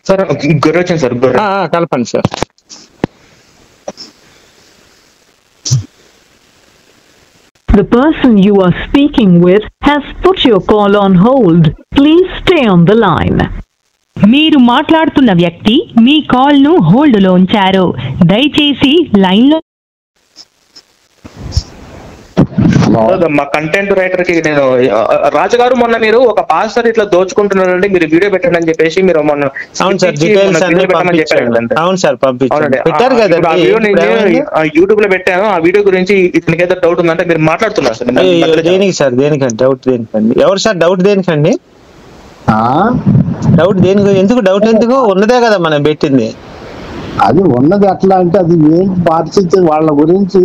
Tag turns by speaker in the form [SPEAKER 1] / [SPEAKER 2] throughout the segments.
[SPEAKER 1] Sir గొర్రె వచ్చింది sir, గొర్రె
[SPEAKER 2] కలపండి sir.
[SPEAKER 3] The person you are speaking with has put your call on hold. Please stay on the line.
[SPEAKER 4] మీరు మాట్లాడుతున్న వ్యక్తి మీ కాల్ ను హోల్డ్ లో ఉంచారు, దయచేసి లైన్ లో.
[SPEAKER 1] మా కంటెంట్ రైటర్ కి నేను, రాజుగారు మొన్న మీరు ఒక పాస్టర్ ఇట్లా దోచుకుంటున్నారండి, మీరు వీడియో పెట్టండి అని చెప్పేసి మీరు మొన్న.
[SPEAKER 2] అవును సార్, డీటెయిల్స్ అన్ని పంపించారు. అవును సార్ పంపించారు, పెట్టారు కదా.
[SPEAKER 1] యూట్యూబ్ లో పెట్టాను ఆ వీడియో గురించి. ఇతనికి ఏదో డౌట్ ఉందంటే మీరు మాట్లాడుతున్నారు సార్.
[SPEAKER 2] దేనికి సార్, దేనికండి డౌట్? దేనికండి? ఎవరు సార్ డౌట్? దేనికండి డౌట్? దేనికి? ఎందుకు డౌట్? ఎందుకు? ఉన్నదే కదా మనం పెట్టింది.
[SPEAKER 5] అది ఉన్నది ఎట్లా అంటే అది ఏంటి పరిస్థితి వాళ్ళ గురించి,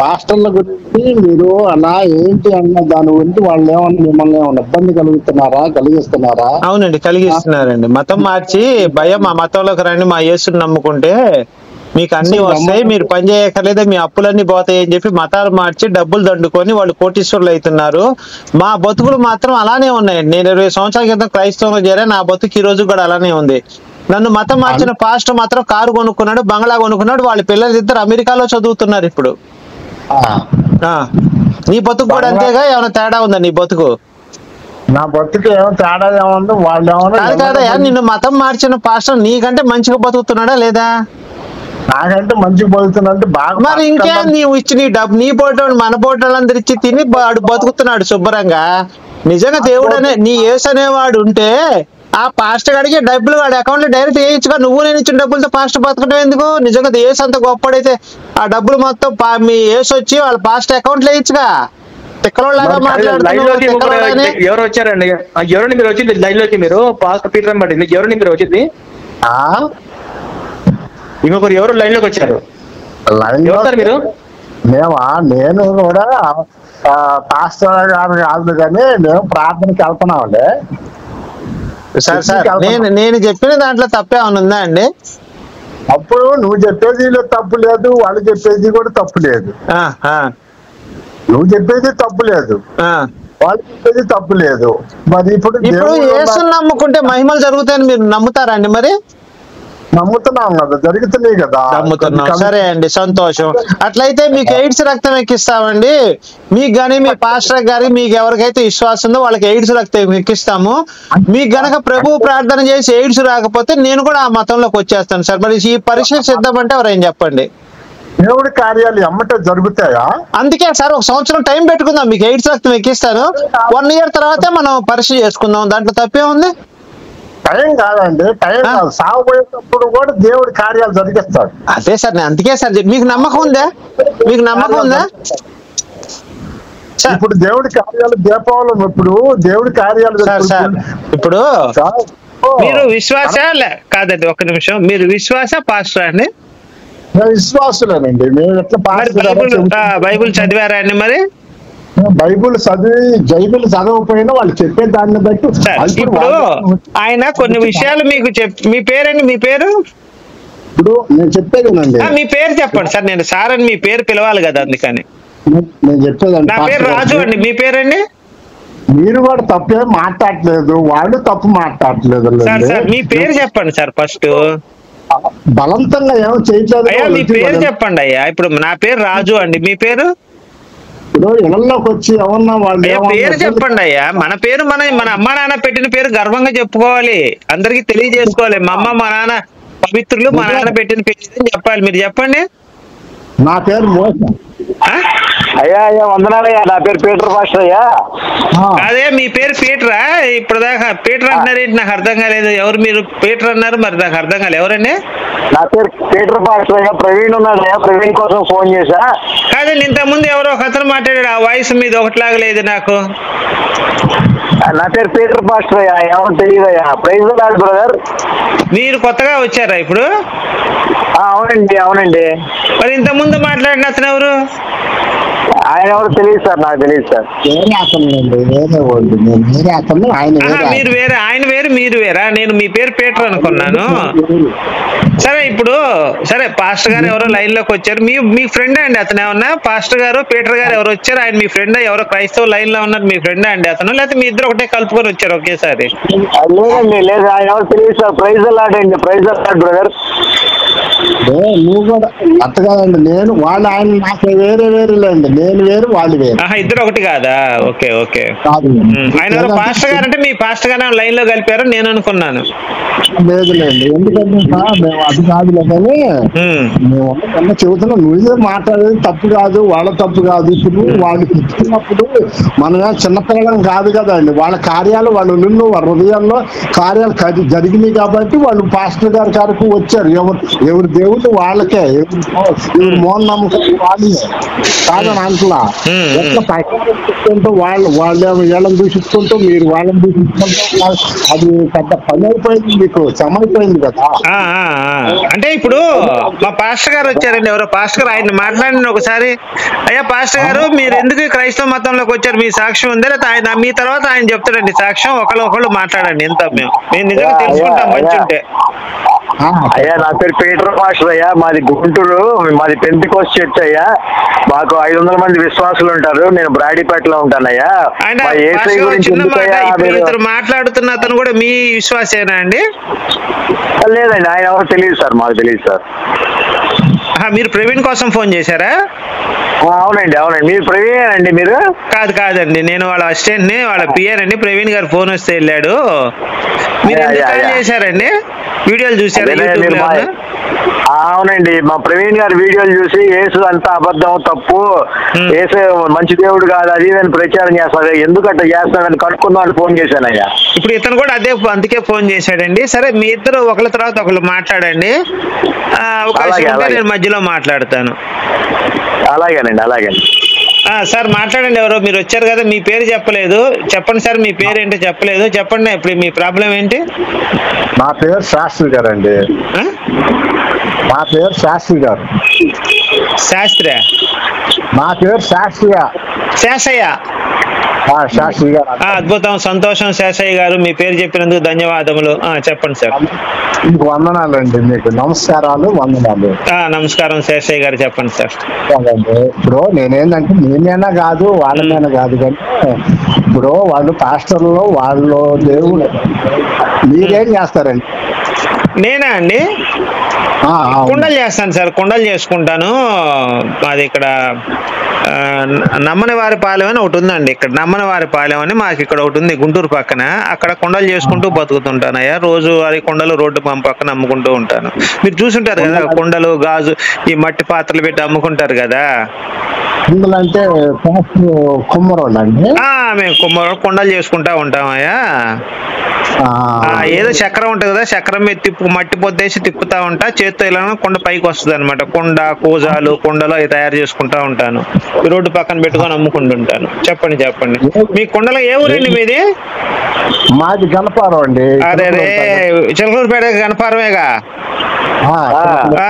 [SPEAKER 5] పాస్టర్ల గురించి మీరు అలా ఏంటి అన్న దాని గురించి వాళ్ళు ఏమన్నా మిమ్మల్ని ఏమన్నా ఇబ్బంది కలిగిస్తున్నారా?
[SPEAKER 2] అవునండి, కలిగిస్తున్నారండి. మతం మార్చి భయం, మా మతంలోకి రండి, మా యేసుని నమ్ముకుంటే మీకు అన్ని వస్తాయి, మీరు పని చేయక్కర్లేదా, మీ అప్పులన్నీ పోతాయి అని చెప్పి మతాలు మార్చి డబ్బులు దండుకొని వాళ్ళు కోటీశ్వరులు అవుతున్నారు. మా బతుకులు మాత్రం అలానే ఉన్నాయండి. నేను 20 సంవత్సరాల క్రితం క్రైస్తవంలో చేరా, నా బతుకు ఈ రోజు కూడా అలానే ఉంది. నన్ను మతం మార్చిన పాస్టర్ మాత్రం కారు కొనుక్కున్నాడు, బంగ్లా కొనుక్కున్నాడు, వాళ్ళ పిల్లలు ఇద్దరు అమెరికాలో చదువుతున్నారు ఇప్పుడు. నీ బతుకు కూడా అంతేగా? ఏమైనా తేడా ఉందా నీ బతుకు?
[SPEAKER 5] నా బతుకు ఏమో తేడా ఏముంది? వాళ్ళు ఏమన్నా
[SPEAKER 2] కాదా, నిన్ను మతం మార్చిన పాస్టర్ నీకంటే మంచిగా బతుకుతున్నాడా లేదా?
[SPEAKER 5] నాకంటే మంచిగా బతుకుతున్నట్టు బాగా.
[SPEAKER 2] మరి ఇంకే నీవు ఇచ్చి నీ డబ్బు, నీ పోటోడు మన పోటోళ్ళందరూ ఇచ్చి తిని వాడు బతుకుతున్నాడు శుభ్రంగా. నిజంగా దేవుడు అనే నీ యేసు అనేవాడు ఉంటే ఆ పాస్టర్ గడికి డబ్బులు వాడి అకౌంట్ లో డైరెక్ట్ వేయించుగా. నువ్వు నేను ఇచ్చిన డబ్బులతో పాస్టర్ బతకడం ఎందుకు? నిజంగా యేసు అంత గొప్పడైతే ఆ డబ్బులు మొత్తం మీ యేసు వచ్చి వాళ్ళ పాస్టర్ అకౌంట్ లో వేయించుగా. తిక్కలోలాగా మాట్లాడుతున్నారు.
[SPEAKER 1] ఎవరు వచ్చారండి? ఎవరిని మీరు వచ్చింది లైవ్ లోకి? మీరు పాస్టర్ పీటర్ అని పడింది, ఎవరిని మీరు వచ్చింది? ఇంకొకరు ఎవరు లైన్ లోకి వచ్చారు? మీరు?
[SPEAKER 5] నేను కూడా పాస్టర్ గారు కాదు కానీ మేము ప్రార్థనకి వెళ్తున్నామండి.
[SPEAKER 2] సార్ నేను చెప్పిన దాంట్లో తప్పే ఉందా అండి?
[SPEAKER 5] అప్పుడు నువ్వు చెప్పేది తప్పు లేదు, వాళ్ళు చెప్పేది కూడా తప్పు లేదు. నువ్వు చెప్పేది తప్పు లేదు, వాళ్ళు చెప్పేది తప్పు లేదు. మరి ఇప్పుడు
[SPEAKER 2] యేసుని నమ్ముకుంటే మహిమలు జరుగుతాయని మీరు నమ్ముతారండి? మరి
[SPEAKER 5] నమ్ముతున్నాం కదా, జరుగుతున్నాయి కదా.
[SPEAKER 2] నమ్ముతున్నాం, సరే అండి, సంతోషం. అట్లయితే మీకు ఎయిడ్స్ రక్తం ఎక్కిస్తామండి. మీకు గానీ మీ పాస్టర్ గారి మీకు ఎవరికైతే విశ్వాసం ఉందో వాళ్ళకి ఎయిడ్స్ రక్తం ఎక్కిస్తాము. మీకు గనక ప్రభు ప్రార్థన చేసి ఎయిడ్స్ రాకపోతే నేను కూడా ఆ మతంలోకి వచ్చేస్తాను సార్. మరి ఈ పరీక్ష సిద్ధమంటే ఎవరేం చెప్పండి?
[SPEAKER 5] దేవుడి కార్యాలు ఎమ్మటే జరుగుతాయా?
[SPEAKER 2] అందుకే సార్ 1 సంవత్సరం టైం పెట్టుకుందాం, మీకు ఎయిడ్స్ రక్తం ఎక్కిస్తాను. 1 ఇయర్ తర్వాతే మనం పరీక్ష చేసుకుందాం, దాంట్లో తప్పే ఉంది.
[SPEAKER 5] టైం కాదండి, టైం కాదు, సాగుపోయేటప్పుడు కూడా దేవుడి కార్యాలు జరిగిస్తాడు.
[SPEAKER 2] అదే సార్, అందుకే సార్ మీకు నమ్మకం ఉందా? మీకు నమ్మకం ఉందా?
[SPEAKER 5] ఇప్పుడు దేవుడి కార్యాలు దీపావళి, ఇప్పుడు దేవుడి కార్యాలు
[SPEAKER 2] ఇప్పుడు మీరు విశ్వాస కాదండి, 1 నిమిషం, మీరు విశ్వాస పాస్టర్ అండి?
[SPEAKER 5] విశ్వాసులేనండి మేము. ఎట్లా
[SPEAKER 2] బైబుల్ చదివారా అండి? మరి
[SPEAKER 5] బైబుల్ చదవకపోయినా వాళ్ళు చెప్పే దాన్ని బట్టి.
[SPEAKER 2] ఇప్పుడు ఆయన కొన్ని విషయాలు మీకు మీ పేరండి? మీ పేరు
[SPEAKER 5] ఇప్పుడు నేను చెప్పేదేనండి.
[SPEAKER 2] మీ పేరు చెప్పండి సార్. నేను సార్ అని మీ పేరు పిలవాలి కదా, అందుకని
[SPEAKER 5] నేను చెప్పేదండి.
[SPEAKER 2] నా పేరు రాజు అండి. మీ పేరండి?
[SPEAKER 5] మీరు కూడా తప్పే మాట్లాడలేదు, వాళ్ళు తప్పు మాట్లాడలేదు.
[SPEAKER 2] మీ పేరు చెప్పండి సార్ ఫస్ట్.
[SPEAKER 5] బలవంతంగా ఏమో చేయట్లేదు.
[SPEAKER 2] అయ్యా మీ పేరు చెప్పండి అయ్యా. ఇప్పుడు నా పేరు రాజు అండి, మీ పేరు?
[SPEAKER 5] ఇప్పుడు ఇళ్ళలోకి వచ్చి ఎవరన్నా వాళ్ళు
[SPEAKER 2] పేరు చెప్పండి అయ్యా. మన పేరు మన అమ్మ నాన్న పెట్టిన పేరు గర్వంగా చెప్పుకోవాలి, అందరికి తెలియజేసుకోవాలి. మా అమ్మ మా నాన్న పవిత్రులు, మా నాన్న పెట్టిన పేరు చెప్పాలి. మీరు చెప్పండి.
[SPEAKER 5] నా పేరు మోస.
[SPEAKER 6] అయ్యా వందనాలయ్యా, నా పేరు పీటర్ పాస్టర్ అయ్యా.
[SPEAKER 2] అదే మీ పేరు పీటరా? ఇప్పుడు దాకా పీటర్ అంటున్నారేంటి? నాకు అర్థం కాలేదు. ఎవరు మీరు? పీటర్ అన్నారు, మరి నాకు అర్థం కాలేదు. ఎవరండి?
[SPEAKER 6] నా పేరు పీటర్ పాస్టర్ అయ్యా. ప్రవీణ్ ఉన్నాడయ్యా, ప్రవీణ్ కోసం ఫోన్ చేశా.
[SPEAKER 2] కాదండి, ఇంతకుముందు ఎవరో ఒక అతను మాట్లాడాడు, ఆ వాయిస్ మీద ఒకటిలాగా లేదు నాకు.
[SPEAKER 6] నా పేరు పీటర్ పాస్టర్ అయ్యా, ఏమో తెలియదయ్యా. Praise lord brother.
[SPEAKER 2] మీరు కొత్తగా వచ్చారా ఇప్పుడు?
[SPEAKER 6] అవునండి.
[SPEAKER 2] మరి ఇంతకుముందు మాట్లాడిన అతను ఎవరు?
[SPEAKER 6] ఆయన ఎవరు తెలియదు సార్, నాకు తెలియదు సార్.
[SPEAKER 5] వేరే అతను అండి, వేరే వాళ్ళు. నేను వేరే అతను, ఆయన వేరే.
[SPEAKER 2] మీరు వేరే, ఆయన వేరు, మీరు వేరా? నేను మీ పేరు పీటర్ అనుకున్నాను. సరే, ఇప్పుడు సరే, పాస్టర్ గారు ఎవరో లైన్ లోకి వచ్చారు. మీ ఫ్రెండ్ అండి అతను? ఏమన్నా పాస్టర్ గారు పీటర్ గారు ఎవరు వచ్చారు? ఆయన మీ ఫ్రెండ్? ఎవరో క్రైస్తవ లైన్ లో ఉన్నారు, మీ ఫ్రెండ్ అండి అతను? లేకపోతే మీ ఇద్దరు ఒకటే కలుపుకొని వచ్చారు ఒకేసారి?
[SPEAKER 6] లేదండి, లేదు, ఆయన ఎవరు తెలియదు సార్. ప్రైజ్ అలాడ్ అండి, ప్రైజ్ అలాడ్ బ్రదర్.
[SPEAKER 5] నువ్వు కూడా అట్ట కాదండి. నేను వాళ్ళు, ఆయన నాకు వేరే వేరేలేండి. నేను వేరు, వాళ్ళు వేరు.
[SPEAKER 2] ఇద్దరు ఒకటి కాదా? Okay okay.
[SPEAKER 5] కాదు,
[SPEAKER 2] ఆయన ఎవరో పాస్టర్ గారు అంటే మీ పాస్టర్ గారు లైన్ లో కలిపారు నేను అనుకున్నాను.
[SPEAKER 5] లేదులేండి, ఎందుకంటే మేము అది కాదులే, కానీ మేము చెబుతున్నాం. నువ్వే మాట్లాడేది తప్పు కాదు, వాళ్ళ తప్పు కాదు. ఇప్పుడు వాళ్ళు పెట్టుకున్నప్పుడు మనమే చిన్నపిల్లలం కాదు కదండి. వాళ్ళ కార్యాలు, వాళ్ళ వాళ్ళ హృదయాల్లో కార్యాలు జరిగినాయి కాబట్టి వాళ్ళు పాస్టర్ గారి కారకు వచ్చారు. ఎవరి దేవుడు వాళ్ళకే, ఎవరి మోహన్ నమ్మకం వాళ్ళే కాదని అంటలా. ఎట్లా ప్రకారం వాళ్ళు వీళ్ళని దూషించుకుంటూ, మీరు వాళ్ళని దూషించుకుంటూ, అది పెద్ద పని అయిపోయింది, మీకు సమైపోయింది కదా.
[SPEAKER 2] అంటే ఇప్పుడు మా పాస్టర్ గారు వచ్చారండి, ఎవరో పాస్టర్ గారు, ఆయన మాట్లాడిన ఒకసారి. అయ్యా పాస్టర్ గారు, మీరు ఎందుకు క్రైస్తవ మతంలోకి వచ్చారు? మీ సాక్ష్యం ఉందా? లేదా ఆయన మీ తర్వాత ఆయన చెప్తాడండి సాక్ష్యం. ఒకళ్ళు మాట్లాడండి. ఎంత మేము నిజంగా తెలుసుకుంటాం మంచి ఉంటే.
[SPEAKER 6] అయ్యా, నా పేరు పీటర్ పాస్టర్ అయ్యా. మాది గుంటూరు, మాది పెంతికోస్ట్ చర్చ్ అయ్యా. మాకు 500 మంది విశ్వాసులు ఉంటారు. నేను బ్రాడీపేటలో ఉంటానయ్యా.
[SPEAKER 2] ఇద్దరు మాట్లాడుతున్న అతను కూడా మీ విశ్వాసేనా అండి?
[SPEAKER 6] లేదండి, ఆయన ఎవరు తెలియదు సార్, మాకు తెలియదు సార్.
[SPEAKER 2] మీరు ప్రవీణ్ కోసం ఫోన్ చేశారా?
[SPEAKER 6] అవునండి, అవునండి. మీరు ప్రవీణ్ అండి? మీరు
[SPEAKER 2] కాదండి, నేను వాళ్ళ అసిస్టెంట్ ని, వాళ్ళ పిఎన్ అండి. ప్రవీణ్ గారు ఫోన్ వస్తే వెళ్ళాడు. మీరు ఎందుకు కాల్ చేశారండి? వీడియోలు చూసారా?
[SPEAKER 6] అవునండి, మా ప్రవీణ్ గారి వీడియోలు చూసి యేసు అంతా అబద్ధం, తప్పు, యేసు మంచి దేవుడు కాదు, అది అని ప్రచారం చేస్తారు. ఎందుకు అట్లా చేస్తానని కనుక్కుందామని ఫోన్ చేశానయ్యా.
[SPEAKER 2] ఇప్పుడు ఇతను కూడా అందుకే ఫోన్ చేశాడండి. సరే, మీ ఇద్దరు ఒకళ్ళ తర్వాత ఒకళ్ళు మాట్లాడండి. అవకాశం ఉంటే నేను మధ్యలో మాట్లాడతాను.
[SPEAKER 6] అలాగేనండి, అలాగేనండి.
[SPEAKER 2] సార్ మాట్లాడండి. ఎవరో మీరు వచ్చారు కదా, మీ పేరు చెప్పలేదు. చెప్పండి సార్, మీ పేరు ఏంటో చెప్పలేదు. చెప్పండి, ఇప్పుడు మీ ప్రాబ్లం ఏంటి?
[SPEAKER 5] నా పేరు శాస్త్రి గారు అండి. నా పేరు శాస్త్రి గారు.
[SPEAKER 2] శాస్త్రి?
[SPEAKER 5] నా పేరు శాస్త్రిగా.
[SPEAKER 2] శేషయ్య?
[SPEAKER 5] శాస్త్రి గారు.
[SPEAKER 2] అద్భుతం, సంతోషం శేషయ్య గారు. మీ పేరు చెప్పినందుకు ధన్యవాదములు. చెప్పండి సార్.
[SPEAKER 5] మీకు వందనాలు అండి. మీకు నమస్కారాలు, వందనాలు.
[SPEAKER 2] నమస్కారం శేషయ్య గారు, చెప్పండి సార్.
[SPEAKER 5] ఇప్పుడు నేనేంటంటే నేనైనా కాదు, వాళ్ళనైనా కాదు, కానీ ఇప్పుడు వాళ్ళు పాస్టర్లు, వాళ్ళు దేవుడు. మీరేం చేస్తారండి?
[SPEAKER 2] నేనా అండి? కుండలు చేస్తాను సార్, కుండలు చేసుకుంటాను. మాది ఇక్కడ నమ్మని పాలెం అని ఒకటి ఉందండి. ఇక్కడ నమ్మని పాలెం అని మాకు ఇక్కడ ఒకటి ఉంది గుంటూరు పక్కన. అక్కడ కుండలు చేసుకుంటూ బతుకుతుంటానయ్యా. రోజు వారి కుండలు రోడ్డు పక్కన అమ్ముకుంటూ ఉంటాను. మీరు చూసుంటారు కదా, కుండలు, గాజు, ఈ మట్టి పాత్రలు పెట్టి అమ్ముకుంటారు కదా.
[SPEAKER 5] అంటే కుమ్మరోళ్ళు అండి.
[SPEAKER 2] మేము కుండలు చేసుకుంటా ఉంటామయ్యా. ఏదో చక్రం ఉంటుంది కదా, చక్రం మీద మట్టి పొద్దేసి తిప్పుతా ఉంటా, చేత్తో ఇలా కుండ పైకి వస్తుంది అనమాట. కుండ, కూజాలు, కుండలు అవి తయారు చేసుకుంటా ఉంటాను. రోడ్డు పక్కన పెట్టుకొని అమ్ముకుంటుంటాను. చెప్పండి. మీ కుండలో ఏ ఊరండి మీది?
[SPEAKER 5] మాది గణపారం అండి.
[SPEAKER 2] అదే చిలకలూరుపేట గణపారమేగా.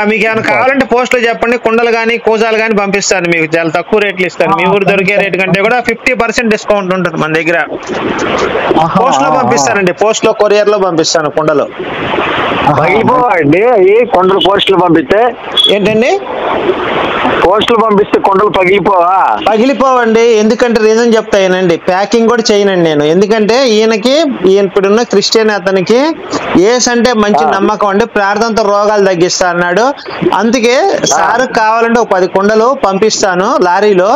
[SPEAKER 2] మీకు ఏమైనా కావాలంటే పోస్టులు చెప్పండి. కుండలు కానీ, కూజాలు కానీ పంపిస్తాను. మీకు చాలా తక్కువ రేట్లు ఇస్తాను. మీ ఊరు దొరికే రేటు కంటే కూడా 50% డిస్కౌంట్ ఉంటుంది మన దగ్గర. పోస్ట్ లో పంపిస్తానండి, పోస్ట్ లో, కొరియర్ లో పంపిస్తాను కుండలు.
[SPEAKER 6] పగిలిపోవండి అవి కొండలు పోస్టులు పంపిస్తే?
[SPEAKER 2] ఏంటండి?
[SPEAKER 6] పోస్టులు పంపిస్తే కొండలు పగిలిపోవండి.
[SPEAKER 2] ఎందుకంటే రీజన్ చెప్తానండి. ప్యాకింగ్ కూడా చేయనండి నేను. ఎందుకంటే ఇప్పుడున్న క్రిస్టియన్ అతనికి యేసు అంటే మంచి నమ్మకం అండి. ప్రార్థనతో రోగాలు తగ్గిస్తా అన్నాడు. అందుకే సార్ కావాలంటే ఒక 10 కుండలు పంపిస్తాను లారీలో,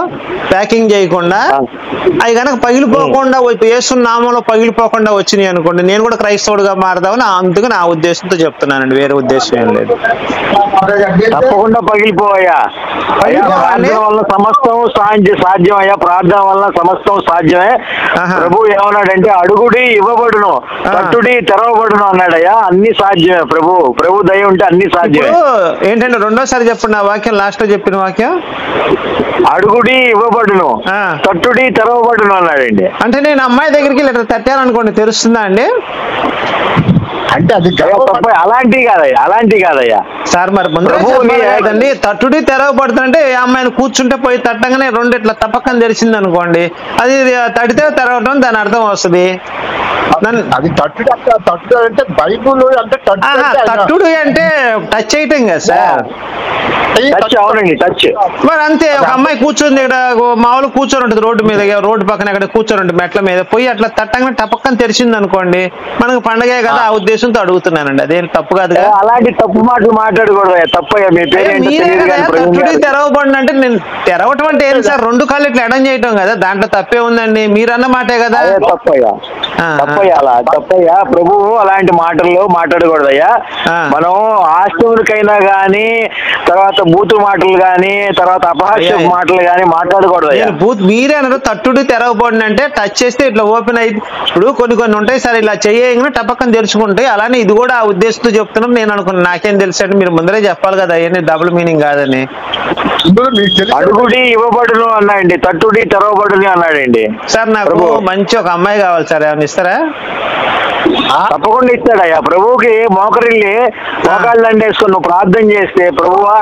[SPEAKER 2] ప్యాకింగ్ చేయకుండా. అవి కనుక పగిలిపోకుండా, యేసు నామంలో పగిలిపోకుండా వచ్చినాయి అనుకోండి, నేను కూడా క్రైస్తవుడుగా మారదామని అందుకు నా ఉద్దేశంతో చెప్తున్నానండి, వేరే ఉద్దేశం ఏం లేదు.
[SPEAKER 6] తప్పకుండా పగిలిపోయా. ప్రార్థన వల్ల సమస్తం సాధ్యం అయ్యా. ప్రార్థన వల్ల సమస్తం సాధ్యమే. ప్రభు ఏమన్నాడంటే, అడుగుడి ఇవ్వబడును, తట్టుడి తెరవబడును అన్నాడయ్యా. అన్ని సాధ్యమే. ప్రభు దయ ఉంటే అన్ని సాధ్యమే.
[SPEAKER 2] ఏంటంటే రెండోసారి చెప్పండి ఆ వాక్యం, లాస్ట్ లో చెప్పిన వాక్యం.
[SPEAKER 6] అడుగుడి ఇవ్వబడును, తట్టుడి తెరవబడును అన్నాడండి.
[SPEAKER 2] అంటే నేను అమ్మాయి దగ్గరికి లెటర్ తట్టాను అనుకోండి, తెలుస్తుందా అండి?
[SPEAKER 5] అంటే అది
[SPEAKER 6] తప్ప అలాంటివి కాదయ్యా
[SPEAKER 2] సార్ మరి ముందు కదండి తట్టుడి తెరవబడుతుందంటే ఏ అమ్మాయిని కూర్చుంటే పోయి తట్టంగానే రెండు ఇట్లా తప్పకని తెలిసింది అనుకోండి, అది తడితే తెరవటం దాని అర్థం వస్తుంది.
[SPEAKER 5] అది తట్టుడు అంటే బైబుల్ అంటే
[SPEAKER 2] తట్టుడు అంటే టచ్ చేయటం కదా సార్. మరి అంతే, ఒక అమ్మాయి కూర్చుంది ఇక్కడ మామూలు కూర్చొని ఉంటుంది రోడ్డు మీద, రోడ్డు పక్కన ఎక్కడ కూర్చొని ఉంటుంది మెట్ల మీద, పోయి అట్లా తట్టంగా టపక్కని తెరిచింది అనుకోండి, మనకు పండగే కదా ఆ ఉద్దేశంతో అడుగుతున్నానండి, అదేం తప్పు కాదు కదా.
[SPEAKER 6] అలాంటి తప్పు మాటలు మాట్లాడకూడదు. తప్పయ్యా మీ
[SPEAKER 2] తట్టుడి తెరవబడి అంటే నేను తెరవటం అంటే ఏంటి సార్, రెండు కాళ్ళు ఇట్లా ఎడం చేయటం కదా, దాంట్లో తప్పే ఉందండి, మీరు అన్న మాటే కదా.
[SPEAKER 6] తప్పయ్యా ప్రభువు అలాంటి మాటలు మాట్లాడకూడదయ్యా. మనం ఆస్తులకైనా గానీ, తర్వాత బూతు మాటలు గానీ, తర్వాత అపహాస్య మాటలు గానీ మాట్లాడకూడదయ్యా.
[SPEAKER 2] మీరే అన్నారు తట్టుడు తెరవబడిన అంటే టచ్ చేస్తే ఇట్లా ఓపెన్ అయింది. ఇప్పుడు కొన్ని ఉంటాయి సార్, ఇలా చేయగానే టపక్కన తెరుచుకుంటాయి, అలానే ఇది కూడా ఆ ఉద్దేశంతో చెప్తున్నాం నేను అనుకున్నాను. నాకేం తెలుసు అంటే మీరు ముందరే చెప్పాలి కదా, అవన్నీ డబుల్ మీనింగ్ కాదని.
[SPEAKER 6] అడుగుడి ఇవ్వబడును అన్నాడండి, తట్టుడి తెరవబడుని అన్నాడండి.
[SPEAKER 2] సార్ నాకు మంచి ఒక అమ్మాయి కావాలి సార్, ఏమైనా ఇస్తారా?
[SPEAKER 6] తప్పకుండా ఇస్తాడయ్యా. ప్రభువుకి మోకరిల్లి మోకాళ్ళు దండేసుకుని నువ్వు ప్రార్థన చేస్తే ప్రభువా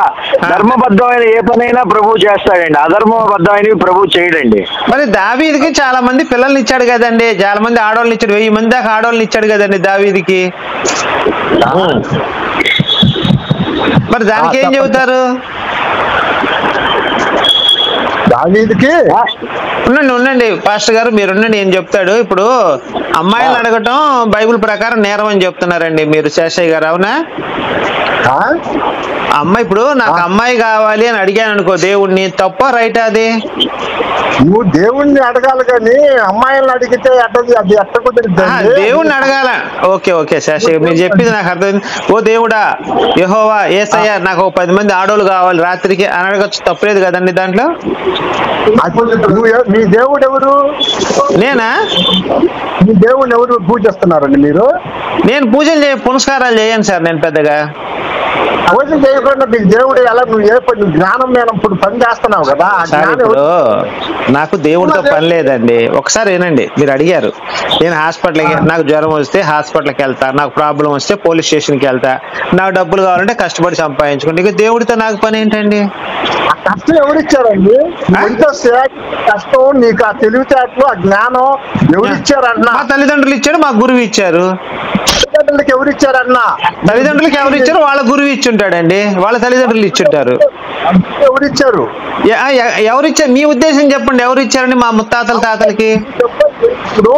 [SPEAKER 6] ధర్మబద్ధమైన ఏ పనైనా ప్రభువు చేస్తాడండి, అధర్మబద్ధమైనవి ప్రభువు చేయడండి.
[SPEAKER 2] మరి దావీదికి చాలా మంది పిల్లల్ని ఇచ్చాడు కదండి, చాలా మంది ఆడవాళ్ళని ఇచ్చాడు, 1000 మంది దాకా ఆడవాళ్ళని ఇచ్చాడు కదండి దావీదికి. మరి దానికి ఏం చెబుతారు?
[SPEAKER 5] దావీదుకి
[SPEAKER 2] ఉండండి పాస్టర్ గారు, మీరు ఉండండి, ఏం చెప్తాడు. ఇప్పుడు అమ్మాయిలు అడగటం బైబిల్ ప్రకారం నేరం అని చెప్తున్నారండి మీరు, శేషయ్య గారు, అవునా? అమ్మాయి ఇప్పుడు నాకు అమ్మాయి కావాలి అని అడిగాను అనుకో దేవుణ్ణి, తప్ప రైట్ అది?
[SPEAKER 5] నువ్వు దేవుణ్ణి అడగాలి కానీ అమ్మాయిలను అడిగితే అది ఎట్ట కుదిరిద్ది?
[SPEAKER 2] దేవుణ్ణి అడగాల. ఓకే శేషయ్య మీరు చెప్పింది నాకు అర్థం. ఓ దేవుడా యెహోవా యేసయ్య నాకు 10 మంది ఆడోళ్ళు కావాలి రాత్రికి అని అడగచ్చు, తప్పలేదు కదండి దాంట్లో.
[SPEAKER 5] మీ దేవుడు ఎవరు?
[SPEAKER 2] నేనా?
[SPEAKER 5] మీ దేవుడిని ఎవరు పూజిస్తున్నారండి మీరు?
[SPEAKER 2] నేను పూజలు పునస్కారాలు చేయను సార్, నేను పెద్దగా
[SPEAKER 5] పూజలు చేయకుండా మీకు దేవుడు ఎలా? నువ్వు జ్ఞానం నేను ఇప్పుడు పని చేస్తున్నావు కదా.
[SPEAKER 2] ఇప్పుడు నాకు దేవుడితో పని లేదండి. ఒకసారి ఏనండి, మీరు అడిగారు, నేను హాస్పిటల్కి, నాకు జ్వరం వస్తే హాస్పిటల్కి వెళ్తా, నాకు ప్రాబ్లం వస్తే పోలీస్ స్టేషన్కి వెళ్తా, నాకు డబ్బులు కావాలంటే కష్టపడి సంపాదించుకుంటే, ఇక దేవుడితో నాకు పని ఏంటండి?
[SPEAKER 5] ఆ కష్టం ఎవరిచ్చారండి? కష్టం నీకు ఆ తెలివితేటలు ఆ జ్ఞానం ఎవరిచ్చారన్నా?
[SPEAKER 2] మా తల్లిదండ్రులు ఇచ్చారు, మా గురువు ఇచ్చారు.
[SPEAKER 5] తల్లిదండ్రులకి ఎవరిచ్చారన్నా?
[SPEAKER 2] తల్లిదండ్రులకి ఎవరు ఇచ్చారు? వాళ్ళ గురువు ఇచ్చుంటాడండి, వాళ్ళ తల్లిదండ్రులు ఇచ్చుంటారు.
[SPEAKER 5] ఎవరిచ్చారు?
[SPEAKER 2] ఎవరిచ్చారు మీ ఉద్దేశం చెప్పండి, ఎవరు ఇచ్చారండి? మా ముత్తాతల తాతలకి.
[SPEAKER 5] ఇప్పుడు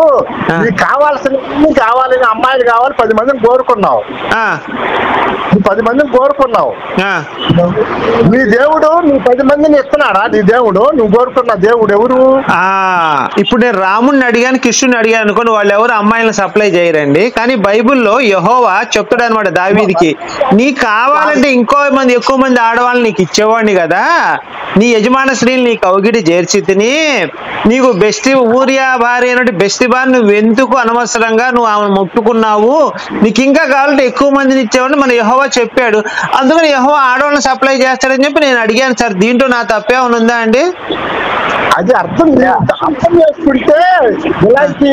[SPEAKER 5] నీకు కావాల్సిన కావాలని అమ్మాయిలు కావాలి 10 మందిని కోరుకున్నావు, 10 మందిని కోరుకున్నావు. నీ దేవుడు నువ్వు 10 మందిని ఇస్తున్నాడా? నీ దేవుడు నువ్వు కోరుకున్న దేవుడు ఎవరు?
[SPEAKER 2] ఇప్పుడు నేను రాముడిని అడిగాను, కృష్ణుని అడిగాను అనుకోండి, వాళ్ళు ఎవరు అమ్మాయిలను సప్లై చేయరండి. కానీ బైబుల్లో యెహోవా చెప్తాడు అనమాట దావీదికి, నీకు కావాలంటే ఎక్కువ మంది ఆడవాళ్ళని నీకు ఇచ్చేవాడిని కదా, నీ యజమాన స్త్రీని నీకు కౌగిటి చేర్చితిని, నీకు బెస్టి ఊరియా భార్య అయినట్టు బెస్టి భార్య నువ్వు ఎందుకు అనవసరంగా నువ్వు ఆమెను ముట్టుకున్నావు, నీకు ఇంకా కావాలంటే ఎక్కువ మందిని ఇచ్చేవాడిని మన యెహోవా చెప్పాడు, అందుకని యెహోవా ఆడవాళ్ళని సప్లై చేస్తాడని చెప్పి నేను అడిగాను సార్. దీంట్లో నా తప్పేమైనా ఉందా అండి?
[SPEAKER 5] అది అర్థం చేసుకుంటే ఇలాంటి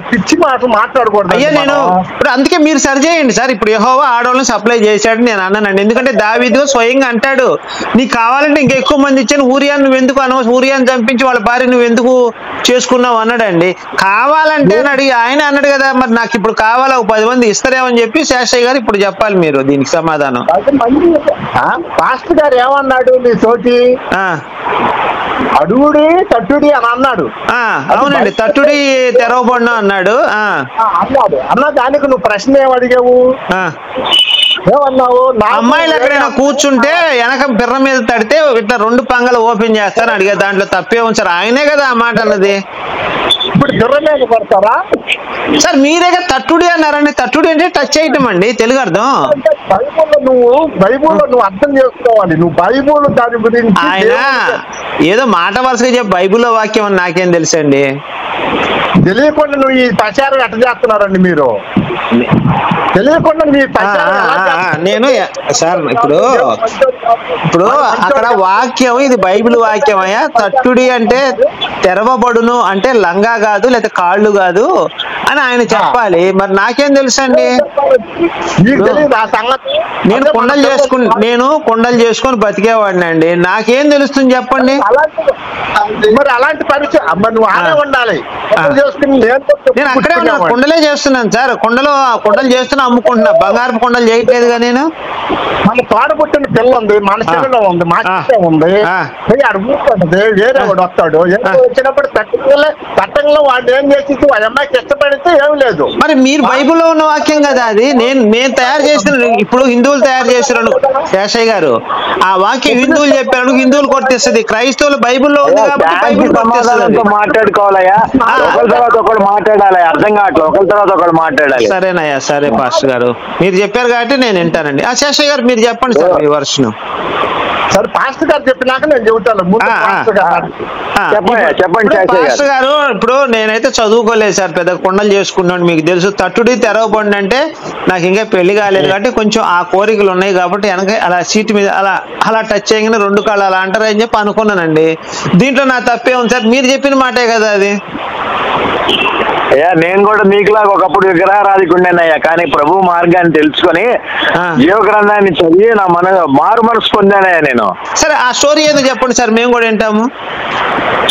[SPEAKER 5] పిచ్చి మాటలు మాట్లాడకూడదు.
[SPEAKER 2] అయ్యా నేను ఇప్పుడు అందుకే మీరు సరి చేయండి సార్. ఇప్పుడు యెహోవా ఆడవాళ్ళని సప్లై చేశాడు నేను అన్నానండి, ఎందుకంటే దావీదు స్వయంగా అంటాడు, నీకు కావాలంటే ఇంకా ఎక్కువ మంది ఇచ్చాను, ఊరియాను నువ్వు ఎందుకు అనవసరం, ఊరియాను చంపించి వాళ్ళ భార్య నువ్వు ఎందుకు చేసుకున్నావు అన్నాడండి. కావాలంటే అని అడిగి ఆయన అన్నాడు కదా, మరి నాకు ఇప్పుడు కావాలా 10 మంది ఇస్తారేమని చెప్పి శేషయ్య గారు ఇప్పుడు చెప్పాలి మీరు దీనికి సమాధానం.
[SPEAKER 5] పాస్టర్ గారు ఏమన్నాడు నీ తోటి? అడుగుడి తట్టుడి అని అన్నాడు.
[SPEAKER 2] అవునండి, తట్టుడి తెరవబడిన అన్నాడు.
[SPEAKER 5] అన్న దానికి నువ్వు ప్రశ్న ఏమడిగావు? ఏమన్నావు?
[SPEAKER 2] అమ్మాయిలు ఎక్కడైనా కూర్చుంటే వెనక పిర్ర మీద తడితే ఇట్లా 2 పంగలు ఓపెన్ చేస్తాను అడిగా, దాంట్లో తప్పే ఉంచారు, ఆయనే కదా ఆ మాట అన్నది.
[SPEAKER 5] ఇప్పుడు పిర్ర మీద పడతారా
[SPEAKER 2] సార్? మీరే కదా తట్టుడి అన్నారండి. తట్టుడి అంటే టచ్ చేయటం అండి, తెలుగు అర్థం.
[SPEAKER 5] బైబుల్లో నువ్వు అర్థం చేసుకోవాలి, నువ్వు బైబుల్ దాని గురించి.
[SPEAKER 2] ఆయన ఏదో మాట వరుసగా చెప్పి బైబుల్లో వాక్యం అని నాకేం తెలుసండి?
[SPEAKER 5] తెలియకుండా నువ్వు ఈ ప్రచారం ఎట్ట చేస్తున్నారండి మీరు? తెలియకుండా మీ
[SPEAKER 2] నేను సార్ ఇప్పుడు ఇప్పుడు అక్కడ వాక్యం, ఇది బైబిల్ వాక్యం అయ్యా. తట్టుడి అంటే తెరవబడును అంటే లంగా కాదు లేదా కాళ్ళు కాదు అని ఆయన చెప్పాలి. మరి నాకేం తెలుసండి? నేను కొండలు చేసుకుని బతికేవాడిని అండి, నాకేం తెలుస్తుంది చెప్పండి?
[SPEAKER 5] మరి అలాంటి పరిస్థితి నువ్వు ఆడే ఉండాలి.
[SPEAKER 2] నేను అక్కడే ఉన్నా, కొండలే చేస్తున్నాను సార్. కొండలు చేస్తున్నా, అమ్ముకుంటున్నా. బంగారపు కొండలు చేయట్లేదుగా నేను.
[SPEAKER 5] మన తోడబుట్టిన పిల్ల ఉంది, మన చెల్లెలో ఉంది, మా చెల్లె ఉంది. అడుగుతుంది వేరే వాడు వస్తాడు, వచ్చినప్పుడు తట్టంలో వాడు ఏం చేసి ఆ అమ్మాయికి ఇష్టపడితే ఏం లేదు.
[SPEAKER 2] మరి మీరు బైబిల్లో ఉన్న వాక్యం కదా అది. నేను తయారు చేసిన, ఇప్పుడు హిందువులు తయారు చేస్తున్నాను శేషయ్య గారు, ఆ వాక్యం హిందువులు చెప్పారు, హిందువులు కొట్టేస్తుంది. క్రైస్తవులు బైబిల్లో ఉంది కాబట్టి బైబిల్ కొట్టేస్తుంది.
[SPEAKER 6] మాట్లాడుకోవాలయ్యా, ఒకరి తర్వాత ఒకరు మాట్లాడాలి. అర్థం కావట్లేదు, ఒకరి తర్వాత ఒకరు మాట్లాడాలి.
[SPEAKER 2] సరేనయ్యా, సరే పాస్టర్ గారు, మీరు చెప్పారు కాబట్టి నేను వింటానండి. శేషయ్య గారు మీరు చెప్పండి సార్ మీ వర్షను.
[SPEAKER 5] సరే పాస్టర్ గారు చెప్పినాక నేను చెబుతాను.
[SPEAKER 6] చెప్పండి
[SPEAKER 2] పాస్టర్ గారు. ఇప్పుడు నేనైతే చదువుకోలేదు సార్, పెద్ద కొండలు చేసుకున్నాను. మీకు తెలుసు, తట్టుడి తెరవబడి అంటే నాకు ఇంకా పెళ్లి కాలేదు కాబట్టి కొంచెం ఆ కోరికలు ఉన్నాయి కాబట్టి వెనక అలా సీటు మీద అలా టచ్ చేయగానే రెండు కాళ్ళు అలా అంటారు అని చెప్పి అనుకున్నానండి. దీంట్లో నా తప్పే ఉంది సార్, మీరు చెప్పిన మాటే కదా అది.
[SPEAKER 6] అయ్యా నేను కూడా మీకులాగా ఒకప్పుడు విగ్రహారాధికుండేనయ్యా, కానీ ప్రభు మార్గాన్ని తెలుసుకొని జీవ గ్రంథాన్ని చదివి నా మారు మనసు పొందానయ్యా నేను.
[SPEAKER 2] సరే ఆ స్టోరీ ఏదో చెప్పండి సార్, మేము కూడా వింటాము.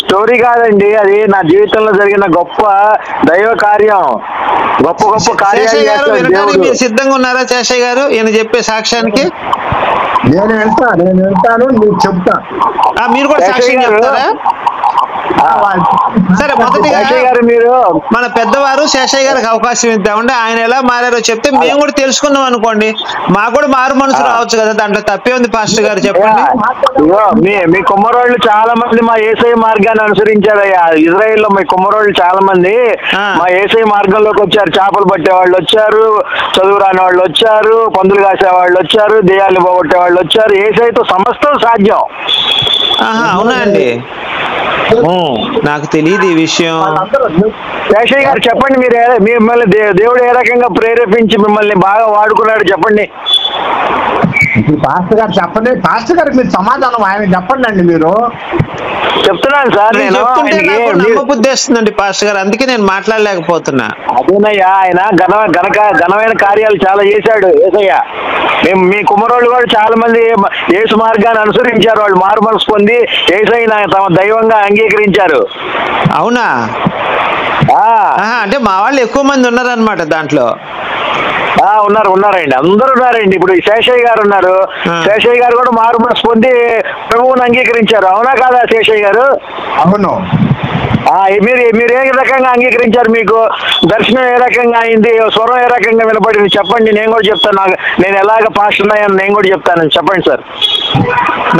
[SPEAKER 6] స్టోరీ కాదండి, అది నా జీవితంలో జరిగిన గొప్ప దైవ కార్యం, గొప్ప గొప్ప కార్యాలు.
[SPEAKER 2] మీరు సిద్ధంగా ఉన్నారా శేషయ్య గారు ఈయన చెప్పే సాక్ష్యానికి?
[SPEAKER 5] నేను వెళ్తాను, నీకు చెప్తా.
[SPEAKER 2] మీరు కూడా సాక్ష్యం చెప్తారా? సరే, మొదటిగా
[SPEAKER 6] మీరు
[SPEAKER 2] మన పెద్దవారు శేషయ్య గారికి అవకాశం ఇద్దామంటే ఆయన ఎలా మారారో చెప్తే మేము కూడా తెలుసుకున్నాం అనుకోండి, మాకు కూడా మారు మనసు రావచ్చు కదా, దాంట్లో తప్పే ఉంది పాస్టర్ గారు చెప్పండి.
[SPEAKER 6] మీ కుమ్మరోళ్ళు చాలా మంది మా యేసయ్య మార్గాన్ని అనుసరించారయ్యా. ఇజ్రాయెల్లో మీ కుమ్మరోళ్ళు చాలా మంది మా యేసయ్య మార్గంలోకి వచ్చారు. చేపలు పట్టే వాళ్ళు వచ్చారు, చదువు రాని వాళ్ళు వచ్చారు, పందులు కాసే వాళ్ళు వచ్చారు, దెయ్యాలు పోగొట్టే వాళ్ళు వచ్చారు. యేసయ్యతో సమస్తం సాధ్యం.
[SPEAKER 2] అవునా అండి? నాకు తెలియదు ఈ విషయం.
[SPEAKER 6] శేషయ్య గారు చెప్పండి, మిమ్మల్ని దేవుడు ఏ రకంగా ప్రేరేపించి మిమ్మల్ని బాగా వాడుకున్నాడు చెప్పండి.
[SPEAKER 5] పాస్టర్ గారు చెప్పండి, పాస్టర్ గారికి మీరు సమాధానం ఆయన చెప్పండి అండి. మీరు
[SPEAKER 6] చెప్తున్నాను సార్, నేను
[SPEAKER 2] నమ్మబుద్ధిస్తుందండి పాస్టర్ గారు, అందుకే నేను మాట్లాడలేకపోతున్నా.
[SPEAKER 6] అదేనయ్యా, ఆయన ఘనమైన కార్యాలు చాలా చేశాడు యేసయ్య. మీ కుమ్మరోళ్ళు కూడా చాలా మంది యేసు మార్గాన్ని అనుసరించారు. వాళ్ళు మారు మనసు పొంది యేసయ్యని తమ దైవంగా అంగీకరించారు.
[SPEAKER 2] అవునా? అంటే మా వాళ్ళు ఎక్కువ మంది ఉన్నారనమాట దాంట్లో.
[SPEAKER 6] ఉన్నారండి, అందరూ ఉన్నారండి. ఇప్పుడు శేషయ్య గారు ఉన్నారు, శేషయ్య గారు కూడా మారు మనసు పొంది ప్రభువుని అంగీకరించారు. అవునా కాదా శేషయ్య గారు?
[SPEAKER 5] అవును.
[SPEAKER 6] మీరు ఏ రకంగా అంగీకరించారు? మీకు దర్శనం ఏ రకంగా అయింది? స్వరం ఏ రకంగా వినపడింది చెప్పండి, నేను కూడా చెప్తాను. నేను ఎలాగ పాస్ట్ ఉన్నాయని నేను కూడా చెప్తాను, చెప్పండి సార్.